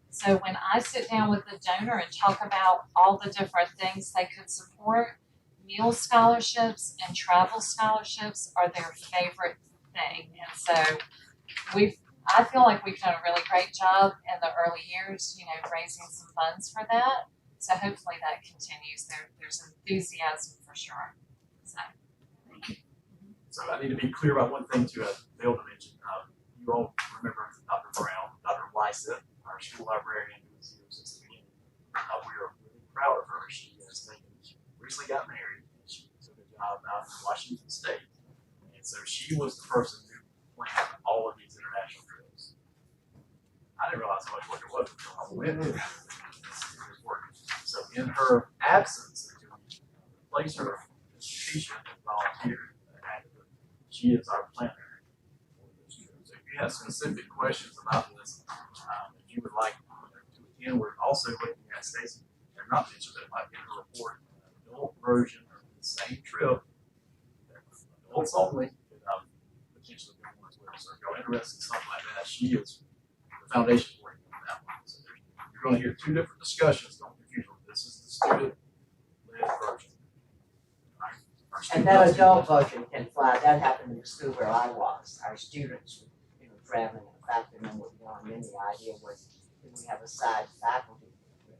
So when I sit down with the donor and talk about all the different things they could support, meal scholarships and travel scholarships are their favorite thing. And so I feel like we've done a really great job in the early years, raising some funds for that. So hopefully that continues. There's enthusiasm for sure. So. So I need to be clear about one thing to fail to mention. You all remember Dr. Brown, Dr. Lysett, our school librarian who was here since the beginning. We are really proud of her. She recently got married. And she took a job out in Washington State. And so she was the person who planned all of these international trips. I didn't realize how much work it was until I went. It was work. So in her absence, to replace her Keisha volunteered. She is our planner. So if you have specific questions about this, if you would like to attend, we're also looking at Stacy. They're not mentioned, but it might be in the report, an adult version of the same trip. Adults only, potentially go on as well. So if you're interested in something like that, she is the foundation working on that one. So you're going to hear two different discussions. Don't confuse them. This is the student-led version. And that adult version can fly. That happened in the school where I was. Our students were, traveling. In fact, I remember going in, the idea was that we have a side faculty trip.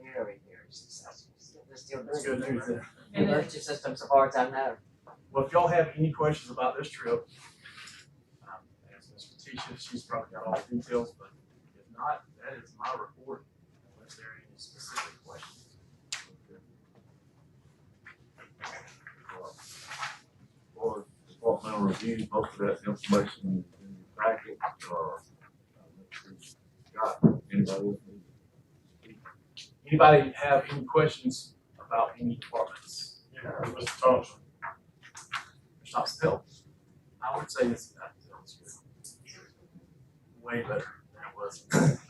Very, very successful. They're still That's doing good news. University systems as far as I know. Well, if y'all have any questions about this trip, ask Ms. Katisha. She's probably got all the details, but if not, that is my report, unless there are any specific questions. For departmental review, most of that information in your packet, anybody else need? Anybody have any questions about any departments? Yeah, Mr. Thompson. Mr. Thompson, help. I would say this is good. Way better than it was.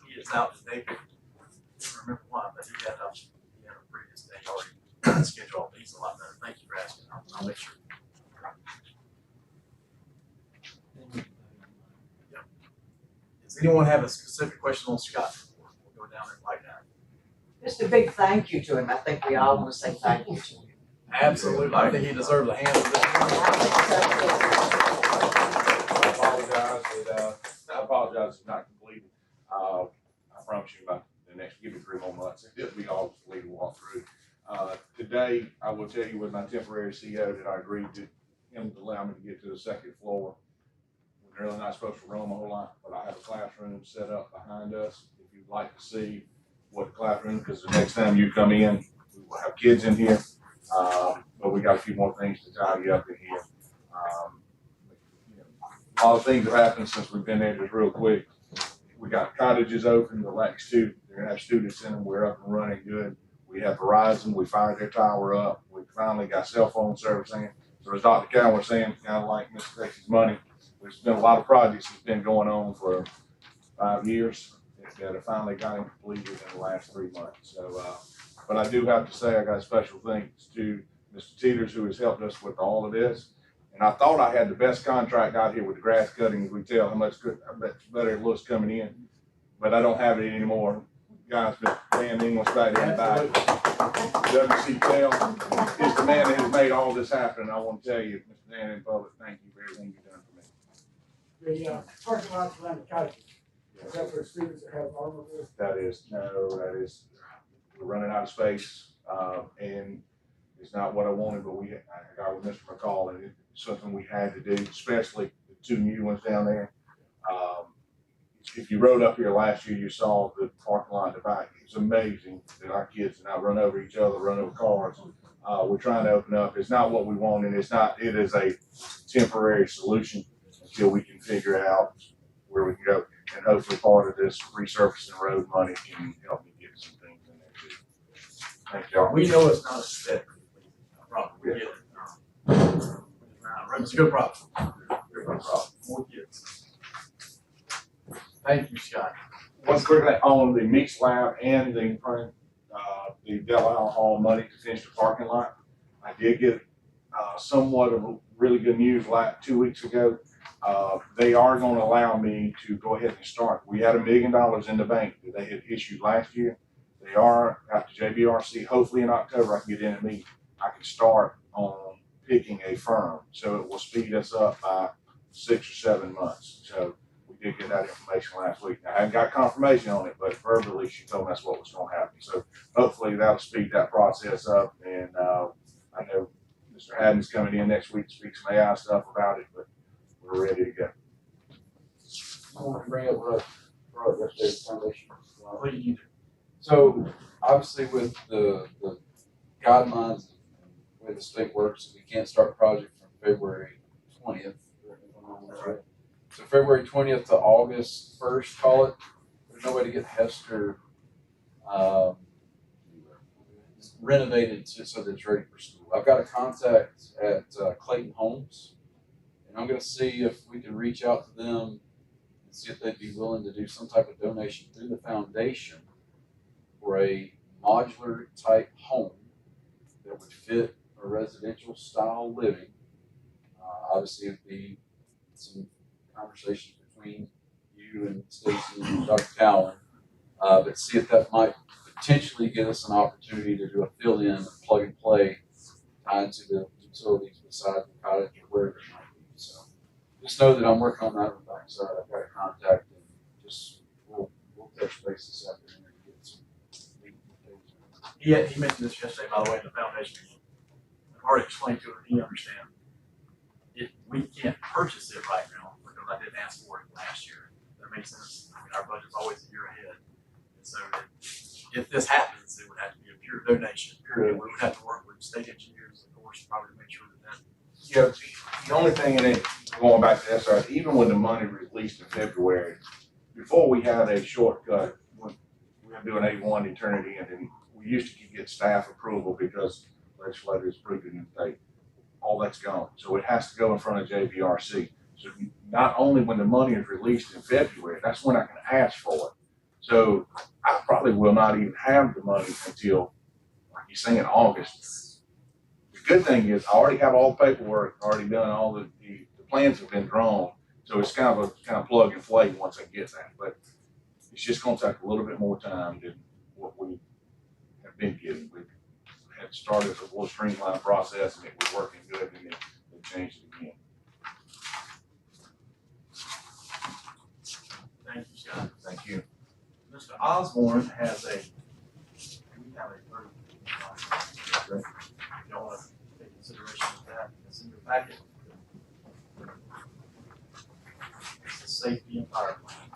He is out today. I don't remember why, but he had a previous day already scheduled. He's a lot better. Thank you for asking. I'll make sure. Yep. Does anyone have a specific question on Scott? We'll go down there right now. Just a big thank you to him. I think we all want to say thank you to him. Absolutely. I think he deserves a hand for this. I apologize it's not completed. I promise you about the next, give me 3 more months. It'll be all complete and walk through. Today, I will tell you with my temporary CO that I agreed to him to allow me to get to the 2nd floor. We're really not supposed to roam a whole lot, but I have a classroom set up behind us. If you'd like to see what the classroom, because the next time you come in, we will have kids in here. But we got a few more things to tidy up in here. A lot of things have happened since we've been there. Just real quick, we got cottages open, the next 2. They're gonna have students in them. We're up and running good. We have Verizon. We fired their tower up. We finally got cell phone servicing. So as Dr. Cowan was saying, kind of like Mr. Texas money, there's been a lot of projects that's been going on for 5 years that have finally gotten completed in the last 3 months. So, but I do have to say I got special thanks to Mr. Teeters, who has helped us with all of this. And I thought I had the best contract out here with the grass cutting. As we tell how much good, I bet better it looks coming in, but I don't have it anymore. Guys, Mr. Dan English right there in the back. WC Tell is the man that has made all this happen. I want to tell you, Mr. Dan, in public, thank you for everything you've done for me. The parking lots around the college, is that for students that have automobiles? That is, we're running out of space, and it's not what I wanted, but I got with Mr. McCall, and it's something we had to do, especially the 2 new ones down there. If you rode up here last year, you saw the parking lot divide. It's amazing that our kids now run over each other, run over cars. We're trying to open up. It's not what we want, and it is a temporary solution until we can figure out where we can go. And hopefully part of this resurfacing road money can help me get some things in there too. Thank y'all. We know it's not a step. Problem. We get it. It's a good problem. Good problem. More kids. Thank you, Scott. One quick thing on the mix lab and the Del Hall money to finish the parking lot. I did get somewhat of really good news like 2 weeks ago. They are going to allow me to go ahead and start. We had $1 million in the bank that they had issued last year. They are after JBRC. Hopefully in October I can get in and meet. I can start on picking a firm, so it will speed us up by 6 or 7 months. So we we did get that information last week. Now, I haven't got confirmation on it, but verbally she told me that's what was going to happen. So hopefully that'll speed that process up. And I know Mr. Haddon's coming in next week to speak some AI stuff about it, but we're ready to go. I want to bring up what I brought up yesterday, the foundation. What do you do? So obviously with the guidelines and the way the state works, we can't start the project from February 20th. So February 20th to August 1st, call it. There's no way to get Hester renovated so that it's ready for school. I've got a contact at Clayton Homes, and I'm going to see if we can reach out to them and see if they'd be willing to do some type of donation through the foundation for a modular type home that would fit a residential style living. Obviously, it'd be some conversations between you and Stacy and Dr. Cowan, but see if that might potentially give us an opportunity to do a fill-in, plug and play, tied to the utilities beside the cottage or wherever it might be. So just know that I'm working on that on the backside. I've got a contact, and just we'll touch base this afternoon and get some. He mentioned this yesterday, by the way, in the foundation meeting. I've already explained to him, he understands. If we can't purchase it right now, because I didn't ask for it last year, that makes sense. I mean, our budget's always a year ahead. And so if this happens, it would have to be a pure donation, period. We would have to work with state engineers, of course, probably to make sure that. Yeah, the only thing in it, going back to SR, even when the money released in February, before we had a shortcut, we had to do an A1 and turn it in, and we used to get staff approval because legislators approved it in the state. All that's gone. So it has to go in front of JVRC. So not only when the money is released in February, that's when I can ask for it. So I probably will not even have the money until, like you say, in August. The good thing is I already have all the paperwork already done, all the plans have been drawn. So it's kind of plug and play once I get that. But it's just going to take a little bit more time than what we have been getting. We had started a little streamlined process and it was working good, and then they changed it again. Thank you, Scott. Thank you. Mr. Osborne has we have a group. Y'all want to take consideration of that? It's in your packet. It's the safety and fire plan.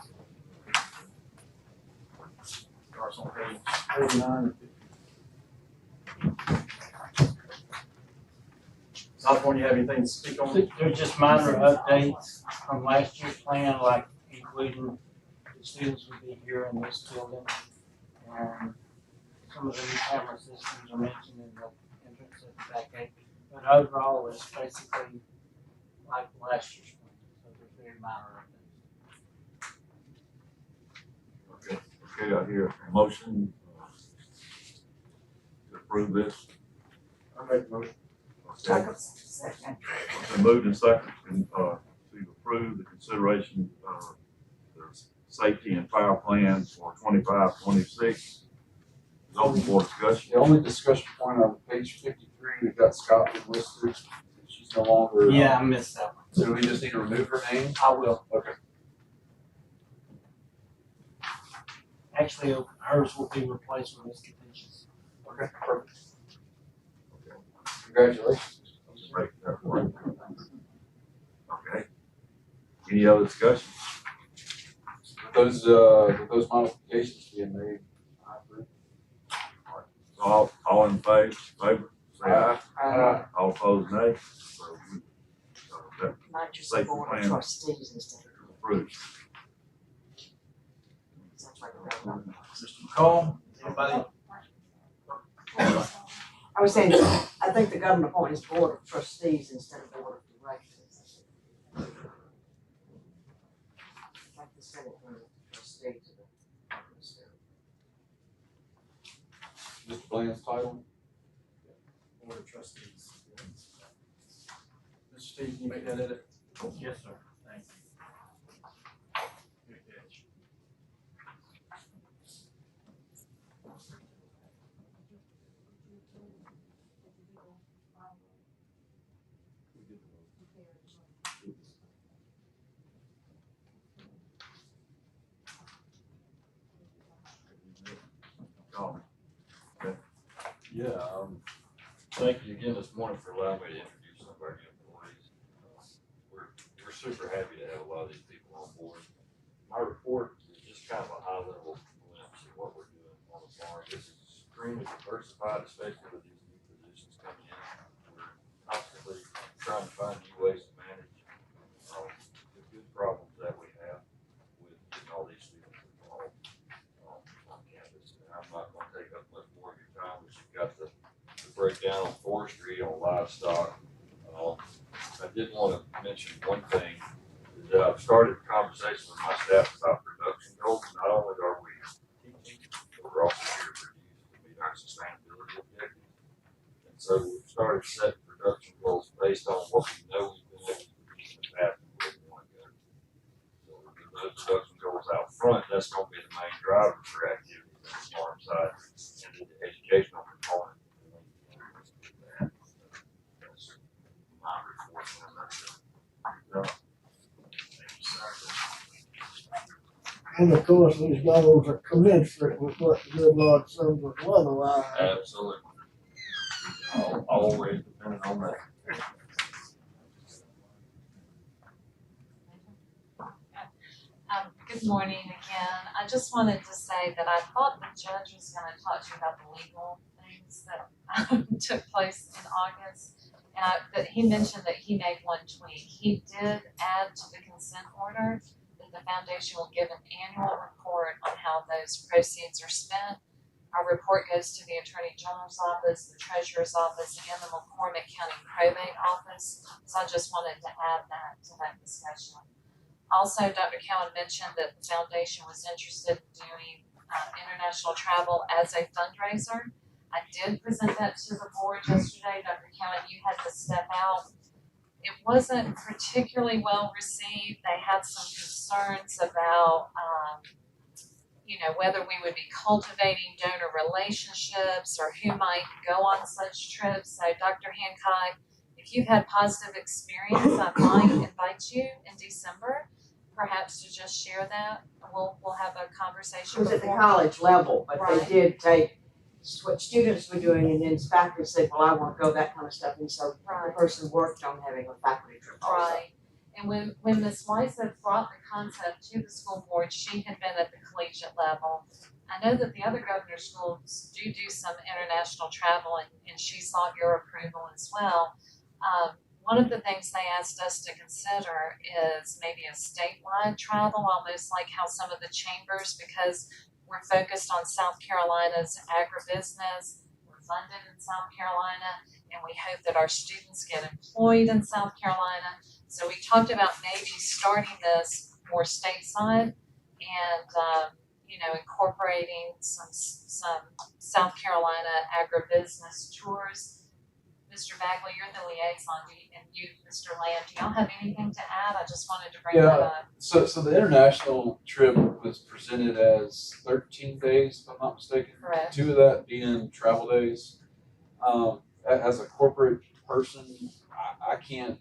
Starts on page 49. Osborne, you have anything to speak on? There's just minor updates from last year's plan, like including the students would be here in this building. And some of the new camera systems are mentioned in the entrance of the back gate. But overall, it's basically like last year's plan. So there's very minor updates. Okay, I hear a motion to approve this. I make a motion. Okay. Second. Been moved and seconded to approve the consideration of the safety and fire plans for 25-26. Is open for discussion. The only discussion point on page 53, we've got Scotland listed. She's no longer. Yeah, I missed that one. So we just need to remove her name? I will. Okay. Actually, hers will be replaced with Ms. Contentious. Okay, perfect. Congratulations. Make that work. Okay. Any other discussion? With those modifications being made, I agree. All in favor, say aye. All opposed, nay. So that Not just safety board of plan trustees instead of. approved. Sounds like a real number. Mr. McCall, anybody? I was saying, I think the governor appointed as board of trustees instead of board of directors. Like the Senate board of trustees of the. Mr. Bland's title? Board of Trustees. Mr. Steve, can you make that edit? Yes, sir. Thank you. Good catch. Yeah, thank you again this morning for allowing me to introduce some of our new employees. We're super happy to have a lot of these people on board. My report is just kind of a high level glimpse of what we're doing on the farm. This is extremely diversified, especially with these new positions coming in. We're constantly trying to find new ways to manage the good problems that we have with getting all these students involved on campus. And I'm not going to take up much more of your time, but you've got the breakdown on forestry, on livestock. I did want to mention one thing. I've started a conversation with my staff about production goals. Not only are we teaching, but we're also here to produce to meet our sustainability objectives. And so we've started setting production goals based on what we know we've been able to produce in the past and where we want to go. So with those production goals out front, that's going to be the main driver for activities on the farm side and the educational component. My report in a nutshell. And of course, these goals are commensurate with what the good Lord sends us otherwise. Absolutely. Always depending on that. Good morning again. I just wanted to say that I thought the judge was going to talk to you about the legal things that took place in August. But he mentioned that he made one tweak. He did add to the consent order that the foundation will give an annual report on how those proceeds are spent. Our report goes to the Attorney General's office, the Treasurer's office, and the McCormick County Probate Office. So I just wanted to add that to that discussion. Also, Dr. Cowan mentioned that the foundation was interested in doing international travel as a fundraiser. I did present that to the board yesterday. Dr. Cowan, you had to step out. It wasn't particularly well received. They had some concerns about whether we would be cultivating donor relationships or who might go on such trips. So Dr. Hancock, if you've had positive experience, I might invite you in December, perhaps to just share that. We'll have a conversation. It was at the college level, but Right. they did take what students were doing, and then faculty said, well, I want to go, that kind of stuff. And so the person worked on having a faculty trip also. Right. And when Ms. Wysa brought the concept to the school board, she had been at the collegiate level. I know that the other governor schools do some international travel, and she sought your approval as well. One of the things they asked us to consider is maybe a statewide travel, almost like how some of the chambers, because we're focused on South Carolina's agribusiness, we're funded in South Carolina, and we hope that our students get employed in South Carolina. So we talked about maybe starting this more stateside and, incorporating some South Carolina agribusiness tours. Mr. Bagley, you're the liaison, and you, Mr. Lamb, do y'all have anything to add? I just wanted to bring that up. So the international trip was presented as 13 days, if I'm not mistaken. Correct. 2 of that being travel days. As a corporate person, I can't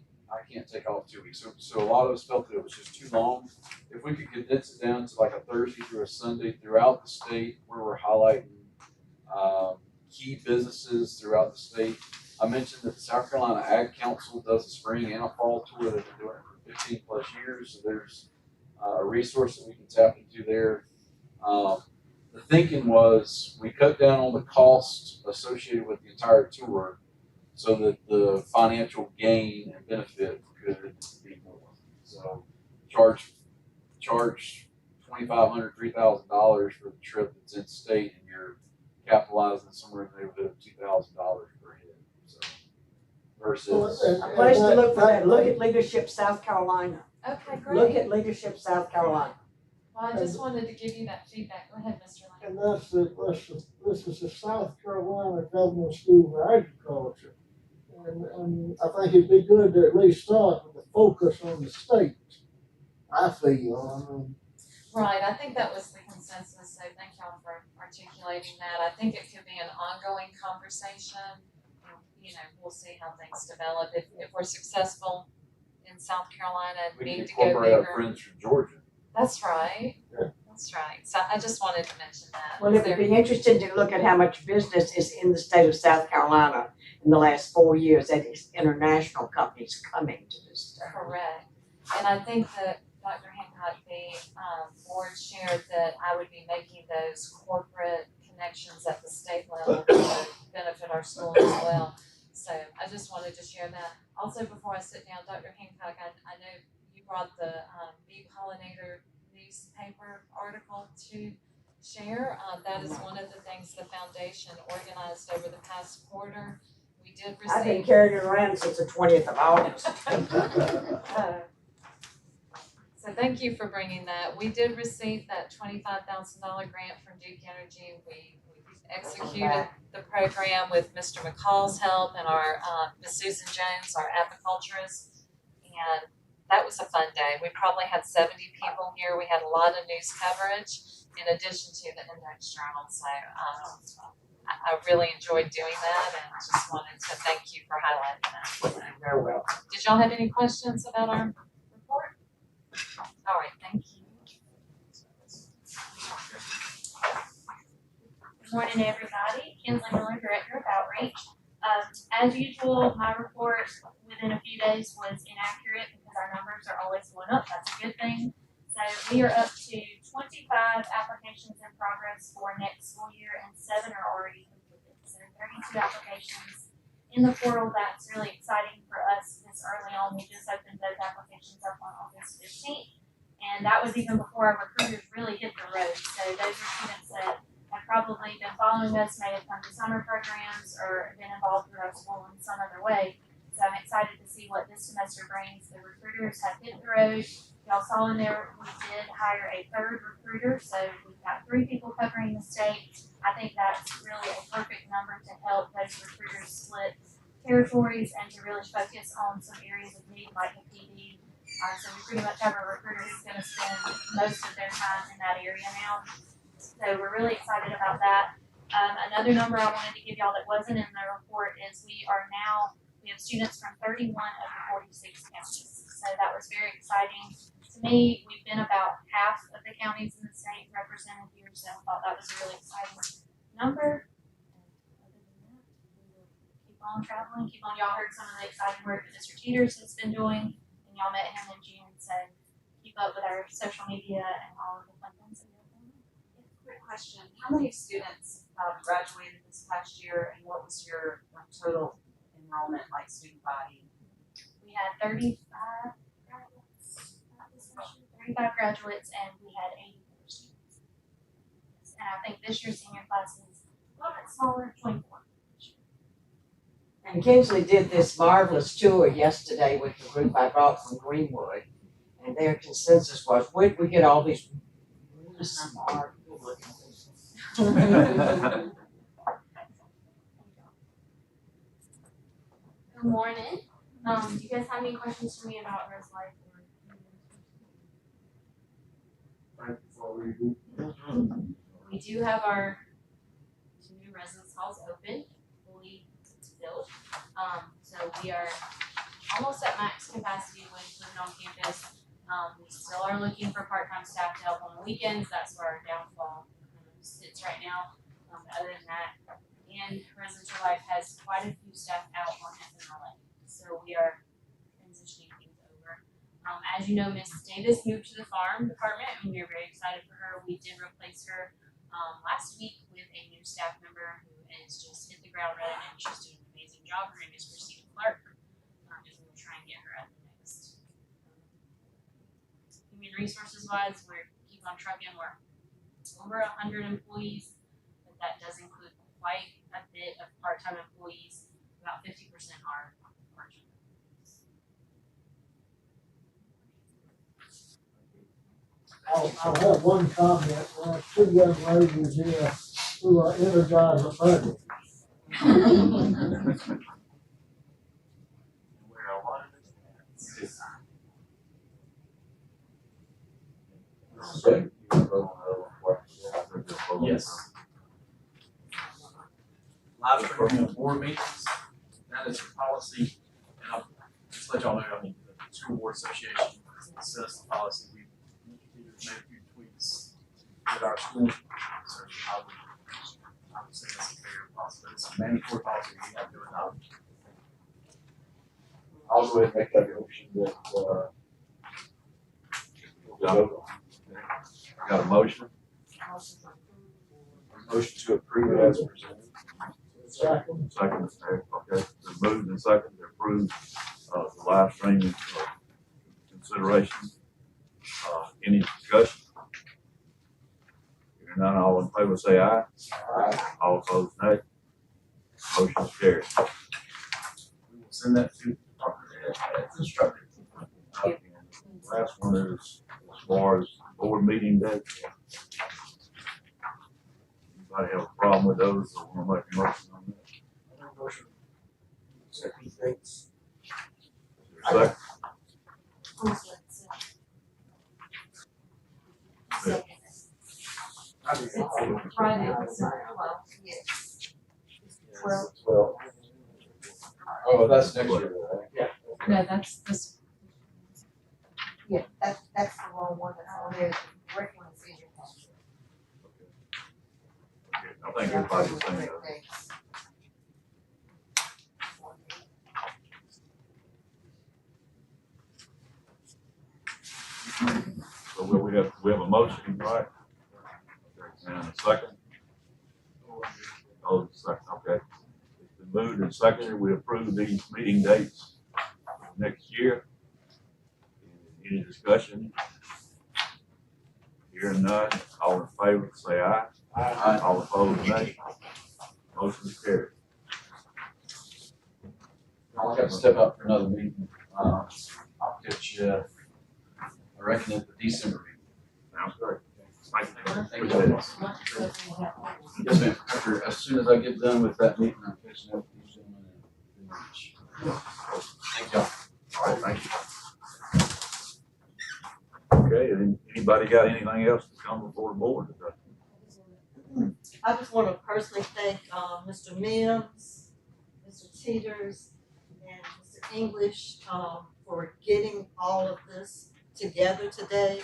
take off 2 weeks. So a lot of us felt that it was just too long. If we could condense it down to like a Thursday through a Sunday throughout the state, where we're highlighting key businesses throughout the state. I mentioned that the South Carolina Ag Council does a spring and a fall tour. They've been doing it for 15 plus years. So there's a resource that we can tap into there. The thinking was we cut down on the cost associated with the entire tour so that the financial gain and benefit could be more. So charge $2,500, $3,000 for the trip that's in state, and you're capitalizing somewhere in the neighborhood of $2,000 per head. So versus A place to look for that. Look at Leadership South Carolina. Okay, great. Look at Leadership South Carolina. Well, I just wanted to give you that feedback. Go ahead, Mr. Lamb. And this is the South Carolina Government School of Agriculture. And I think it'd be good to at least start with the focus on the state, I feel. Right, I think that was the consensus, so thank y'all for articulating that. I think it could be an ongoing conversation. We'll see how things develop. If we're successful in South Carolina and we need can to go incorporate bigger. our friends from Georgia. That's right. Yeah. That's right. So I just wanted to mention that. Well, it would be interesting to look at how much business is in the state of South Carolina in the last 4 years, that is international companies coming to this state. Correct. And I think that Dr. Hancock, the board shared that I would be making those corporate connections at the state level to benefit our schools as well. So I just wanted to share that. Also, before I sit down, Dr. Hancock, I know you brought the Bee Pollinator newspaper article to share. That is one of the things the foundation organized over the past quarter. We did receive. I've been carrying it around since the 20th of August. So thank you for bringing that. We did receive that $25,000 grant from Duke Energy. We executed the program with Mr. McCall's help and our Ms. Susan Jones, our apiculturist, and that was a fun day. We probably had 70 people here. We had a lot of news coverage in addition to the index journal. So I really enjoyed doing that and just wanted to thank you for highlighting that. Very well. Did y'all have any questions about our report? All right, thank you. Good morning, everybody. Kinsley Miller, Director of Outreach. As usual, my report within a few days was inaccurate because our numbers are always going up. That's a good thing. So we are up to 25 applications in progress for next school year, and 7 are already completed. So 32 applications in the portal. That's really exciting for us this early on. We just opened those applications up on August 15th, and that was even before our recruiters really hit the road. So those are students that have probably been following us, may have come to summer programs or been involved with our school in some other way. So I'm excited to see what this semester brings. The recruiters have hit the road. Y'all saw in there, we did hire a 3rd recruiter. So we've got 3 people covering the state. I think that's really a perfect number to help those recruiters split territories and to really focus on some areas of need like the PD. So we pretty much have a recruiter who's going to spend most of their time in that area now. So we're really excited about that. Another number I wanted to give y'all that wasn't in the report is we have students from 31 of the 46 counties. So that was very exciting. To me, we've been about half of the counties in the state represented here, so I thought that was a really exciting number. And other than that, we will keep on traveling, y'all heard some of the exciting work that Mr. Teeters has been doing, and y'all met him in June, so keep up with our social media and all of the fun things that we're doing. Quick question, how many students graduated this past year and what was your total enrollment, like student body? We had 35 graduates this semester, 35 graduates, and we had 84 students. And I think this year's senior class is a little bit smaller, 24. And Kinsley did this marvelous tour yesterday with the group I brought from Greenwood. And their consensus was, where did we get all these really smart, good-looking people? Good morning. Do you guys have any questions for me about Res Life? We do have our 2 new residence halls open, fully filled. So we are almost at max capacity with living on campus. We still are looking for part-time staff to help on the weekends. That's where our downfall sits right now. But other than that, and Residential Life has quite a few staff out on FMLA. So we are transitioning things over. As you know, Miss Davis moved to the farm department, and we are very excited for her. We did replace her last week with a new staff member who is just hit the ground running, and she's doing an amazing job. Her name is Christina Clark. And we'll try and get her at the next. Human resources wise, we keep on trucking. We're over 100 employees, but that does include quite a bit of part-time employees. About 50% are part-time. I'll have one comment. There are 2 young ladies here who are energized budget. Yes. Live streaming of board meetings, that is a policy, and I'll just let y'all know, I mean, the School Board Association sets the policy. We made a few tweaks at our school. So I would say that's a fair policy, but it's a mandatory policy we have to adopt. I'll go ahead and make that motion that, Got a motion? motion to approve it as presented. Second. Second, okay, the moved and second to approve, the live streaming, consideration. Any discussion? Hearing none, all in favor say aye. Aye. All opposed, nay. Motion is carried. We will send that to the department as instructed. And last one is as far as board meeting dates. Anybody have a problem with those or want to make a motion on that? Motion. Second dates. Is there a second? It's Friday, December 12th. Yes. Well, oh, that's next year, right? Yeah. No, that's this. Yeah, that's the wrong one that's on there, working on decision. Okay, I think everybody's saying that. So we have a motion, right? And a second? Oh, second, okay. It's been moved and seconded, we approve these meeting dates next year. Any discussion? Hearing none, all in favor, say aye. Aye. All opposed, nay. Motion is carried. I'll have to step up for another meeting. I'll get you, I reckon at the December meeting. Sounds great. Thank you. Thank you. Yes, ma'am. After, as soon as I get done with that meeting, I'm catching up with you gentlemen and lunch. Thank y'all. All right, thank you. Okay, and anybody got anything else to come before the board today? I just want to personally thank Mr. Mims, Mr. Teeters, and Mr. English for getting all of this together today.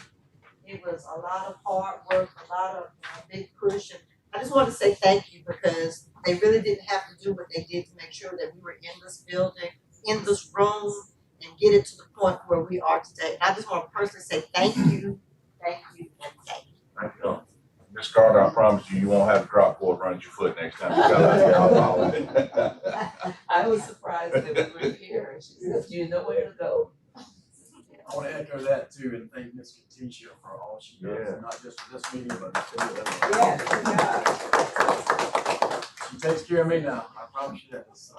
It was a lot of hard work, a lot of big push, and I just want to say thank you because they really didn't have to do what they did to make sure that we were in this building, in this room, and get it to the point where we are today. And I just want to personally say thank you, and thank you. Thank you. Miss Carter, I promise you, you won't have a drop cord run at your foot next time you come out here. I was surprised that we were here, and she said, you know where to go. I want to echo that too and thank Ms. Katisha for all she does, not just for this meeting, but she takes care of me now. I promise you that. It's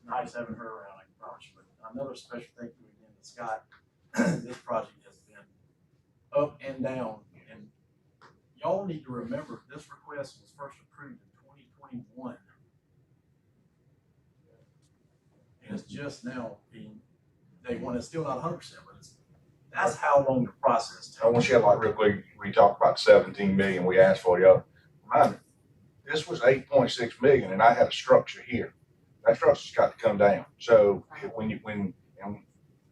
nice having her around, I can promise you. But another special thank you again to Scott. This project has been up and down, and y'all need to remember this request was first approved in 2021. And it's just now being day one. It's still not 100%, but that's how long the process takes. I want you to like real quick, we talked about 17 million we asked for, y'all. Remind me, this was 8.6 million and I had a structure here. That structure's got to come down. So and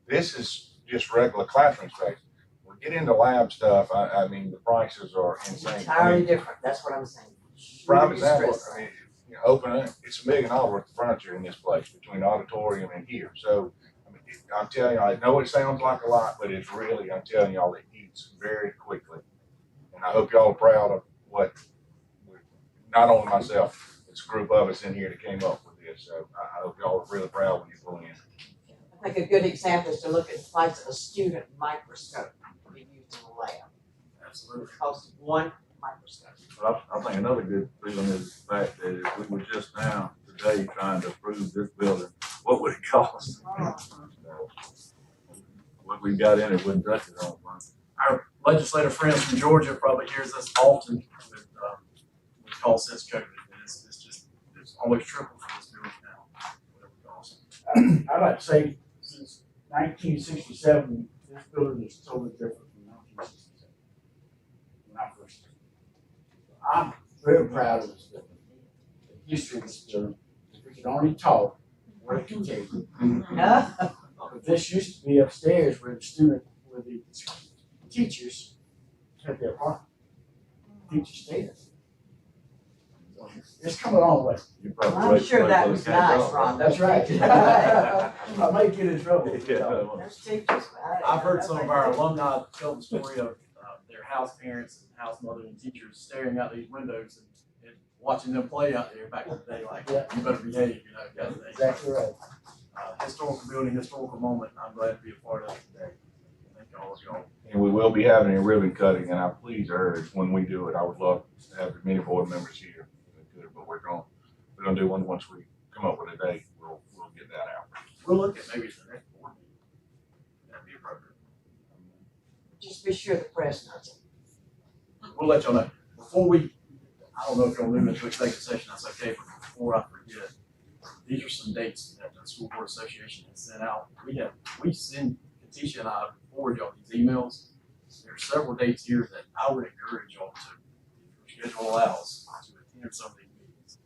this is just regular classroom space. When we get into lab stuff, I mean, the prices are insane. Entirely different, that's what I'm saying. Prime example, I mean, you know, open it, it's $1 million worth of furniture in this place between the auditorium and here. So, I mean, I'm telling you, I know it sounds like a lot, but it's really, I'm telling y'all, it eats very quickly. And I hope y'all are proud of what, not only myself, it's a group of us in here that came up with this. So I hope y'all are really proud when you pull in. I think a good example is to look at the price of a student microscope to be used in the lab. Absolutely. It costs one microscope. But I think another good feeling is the fact that if we were just now, today, trying to approve this building, what would it cost? What we got in it wouldn't touch it on. Our legislative friends from Georgia probably hears us often with cost sense COVID. It's always triple for this building now, whatever it costs. I'd like to say since 1967, this building is totally different from 1967 when I first started. I'm very proud of this building, the history of this building. If we could only talk, what it can take. But this used to be upstairs where the teachers had their apartment. future state. It's come a long way. You probably I'm wait- sure wait that for the was game nice, on. Ron. That's right. I might get in trouble. Yeah. Those teachers. I've heard some of our alumni tell the story of their house parents and house mother and teachers staring out these windows and watching them play out there back in the day, like, Yeah. you better behave, you know, kind of thing. Exactly right. Historical building, historical moment, I'm glad to be a part of it today. Thank all of y'all. And we will be having a ribbon cutting, and I please urge, when we do it, I would love to have as many board members here. But we're gonna do one once we come up with a date. We'll get that out. We'll look at maybe the next board meeting. That'd be appropriate. Just be sure the press knows it. We'll let y'all know. Before we, I don't know if y'all move into executive session, that's okay, but before I forget, these are some dates that the School Board Association has sent out. We send, Katisha and I forward y'all these emails. There are several dates here that I would encourage y'all to, if your schedule allows, to attend some of these meetings.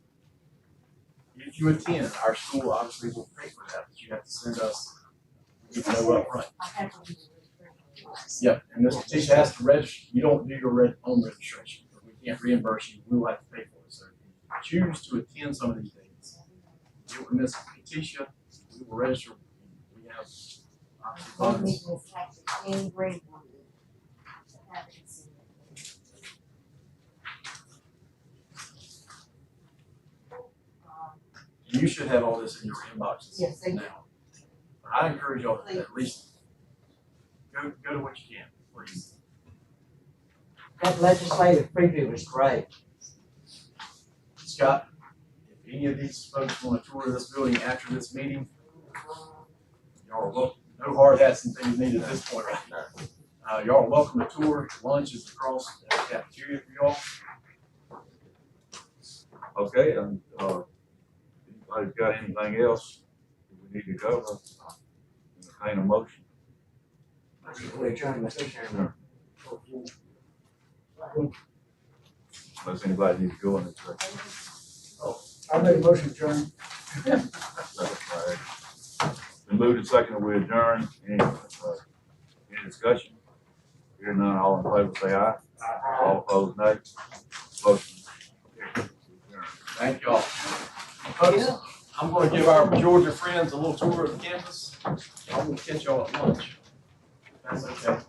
If you attend, our school obviously will pay for that, but you have to send us, you know, up front. Yep, and Ms. Katisha has to register. You don't do your own registration, but we can't reimburse you. We will have to pay for it. So if you choose to attend some of these dates, get with Ms. Katisha, we will register. We have funds. You should have all this in your inboxes Yes, thank you. now. But I encourage y'all to at least go to what you can, please. That legislative preview was great. Scott, if any of these folks want to tour this building after this meeting, y'all are welcome. No hard hats and things needed at this point, right? Y'all are welcome to tour. Lunch is across the cafeteria for y'all. Okay, anybody's got anything else we need to cover? Entertain a motion. We adjourn, Mr. Chairman. Unless anybody needs to go in this direction. I make a motion to adjourn. Been moved and seconded, we adjourn. Any discussion? Hearing none, all in favor say aye. All opposed, nay. Motion carries. Thank y'all. Folks, I'm going to give our Georgia friends a little tour of the campus. I'm going to catch y'all at lunch. If that's okay.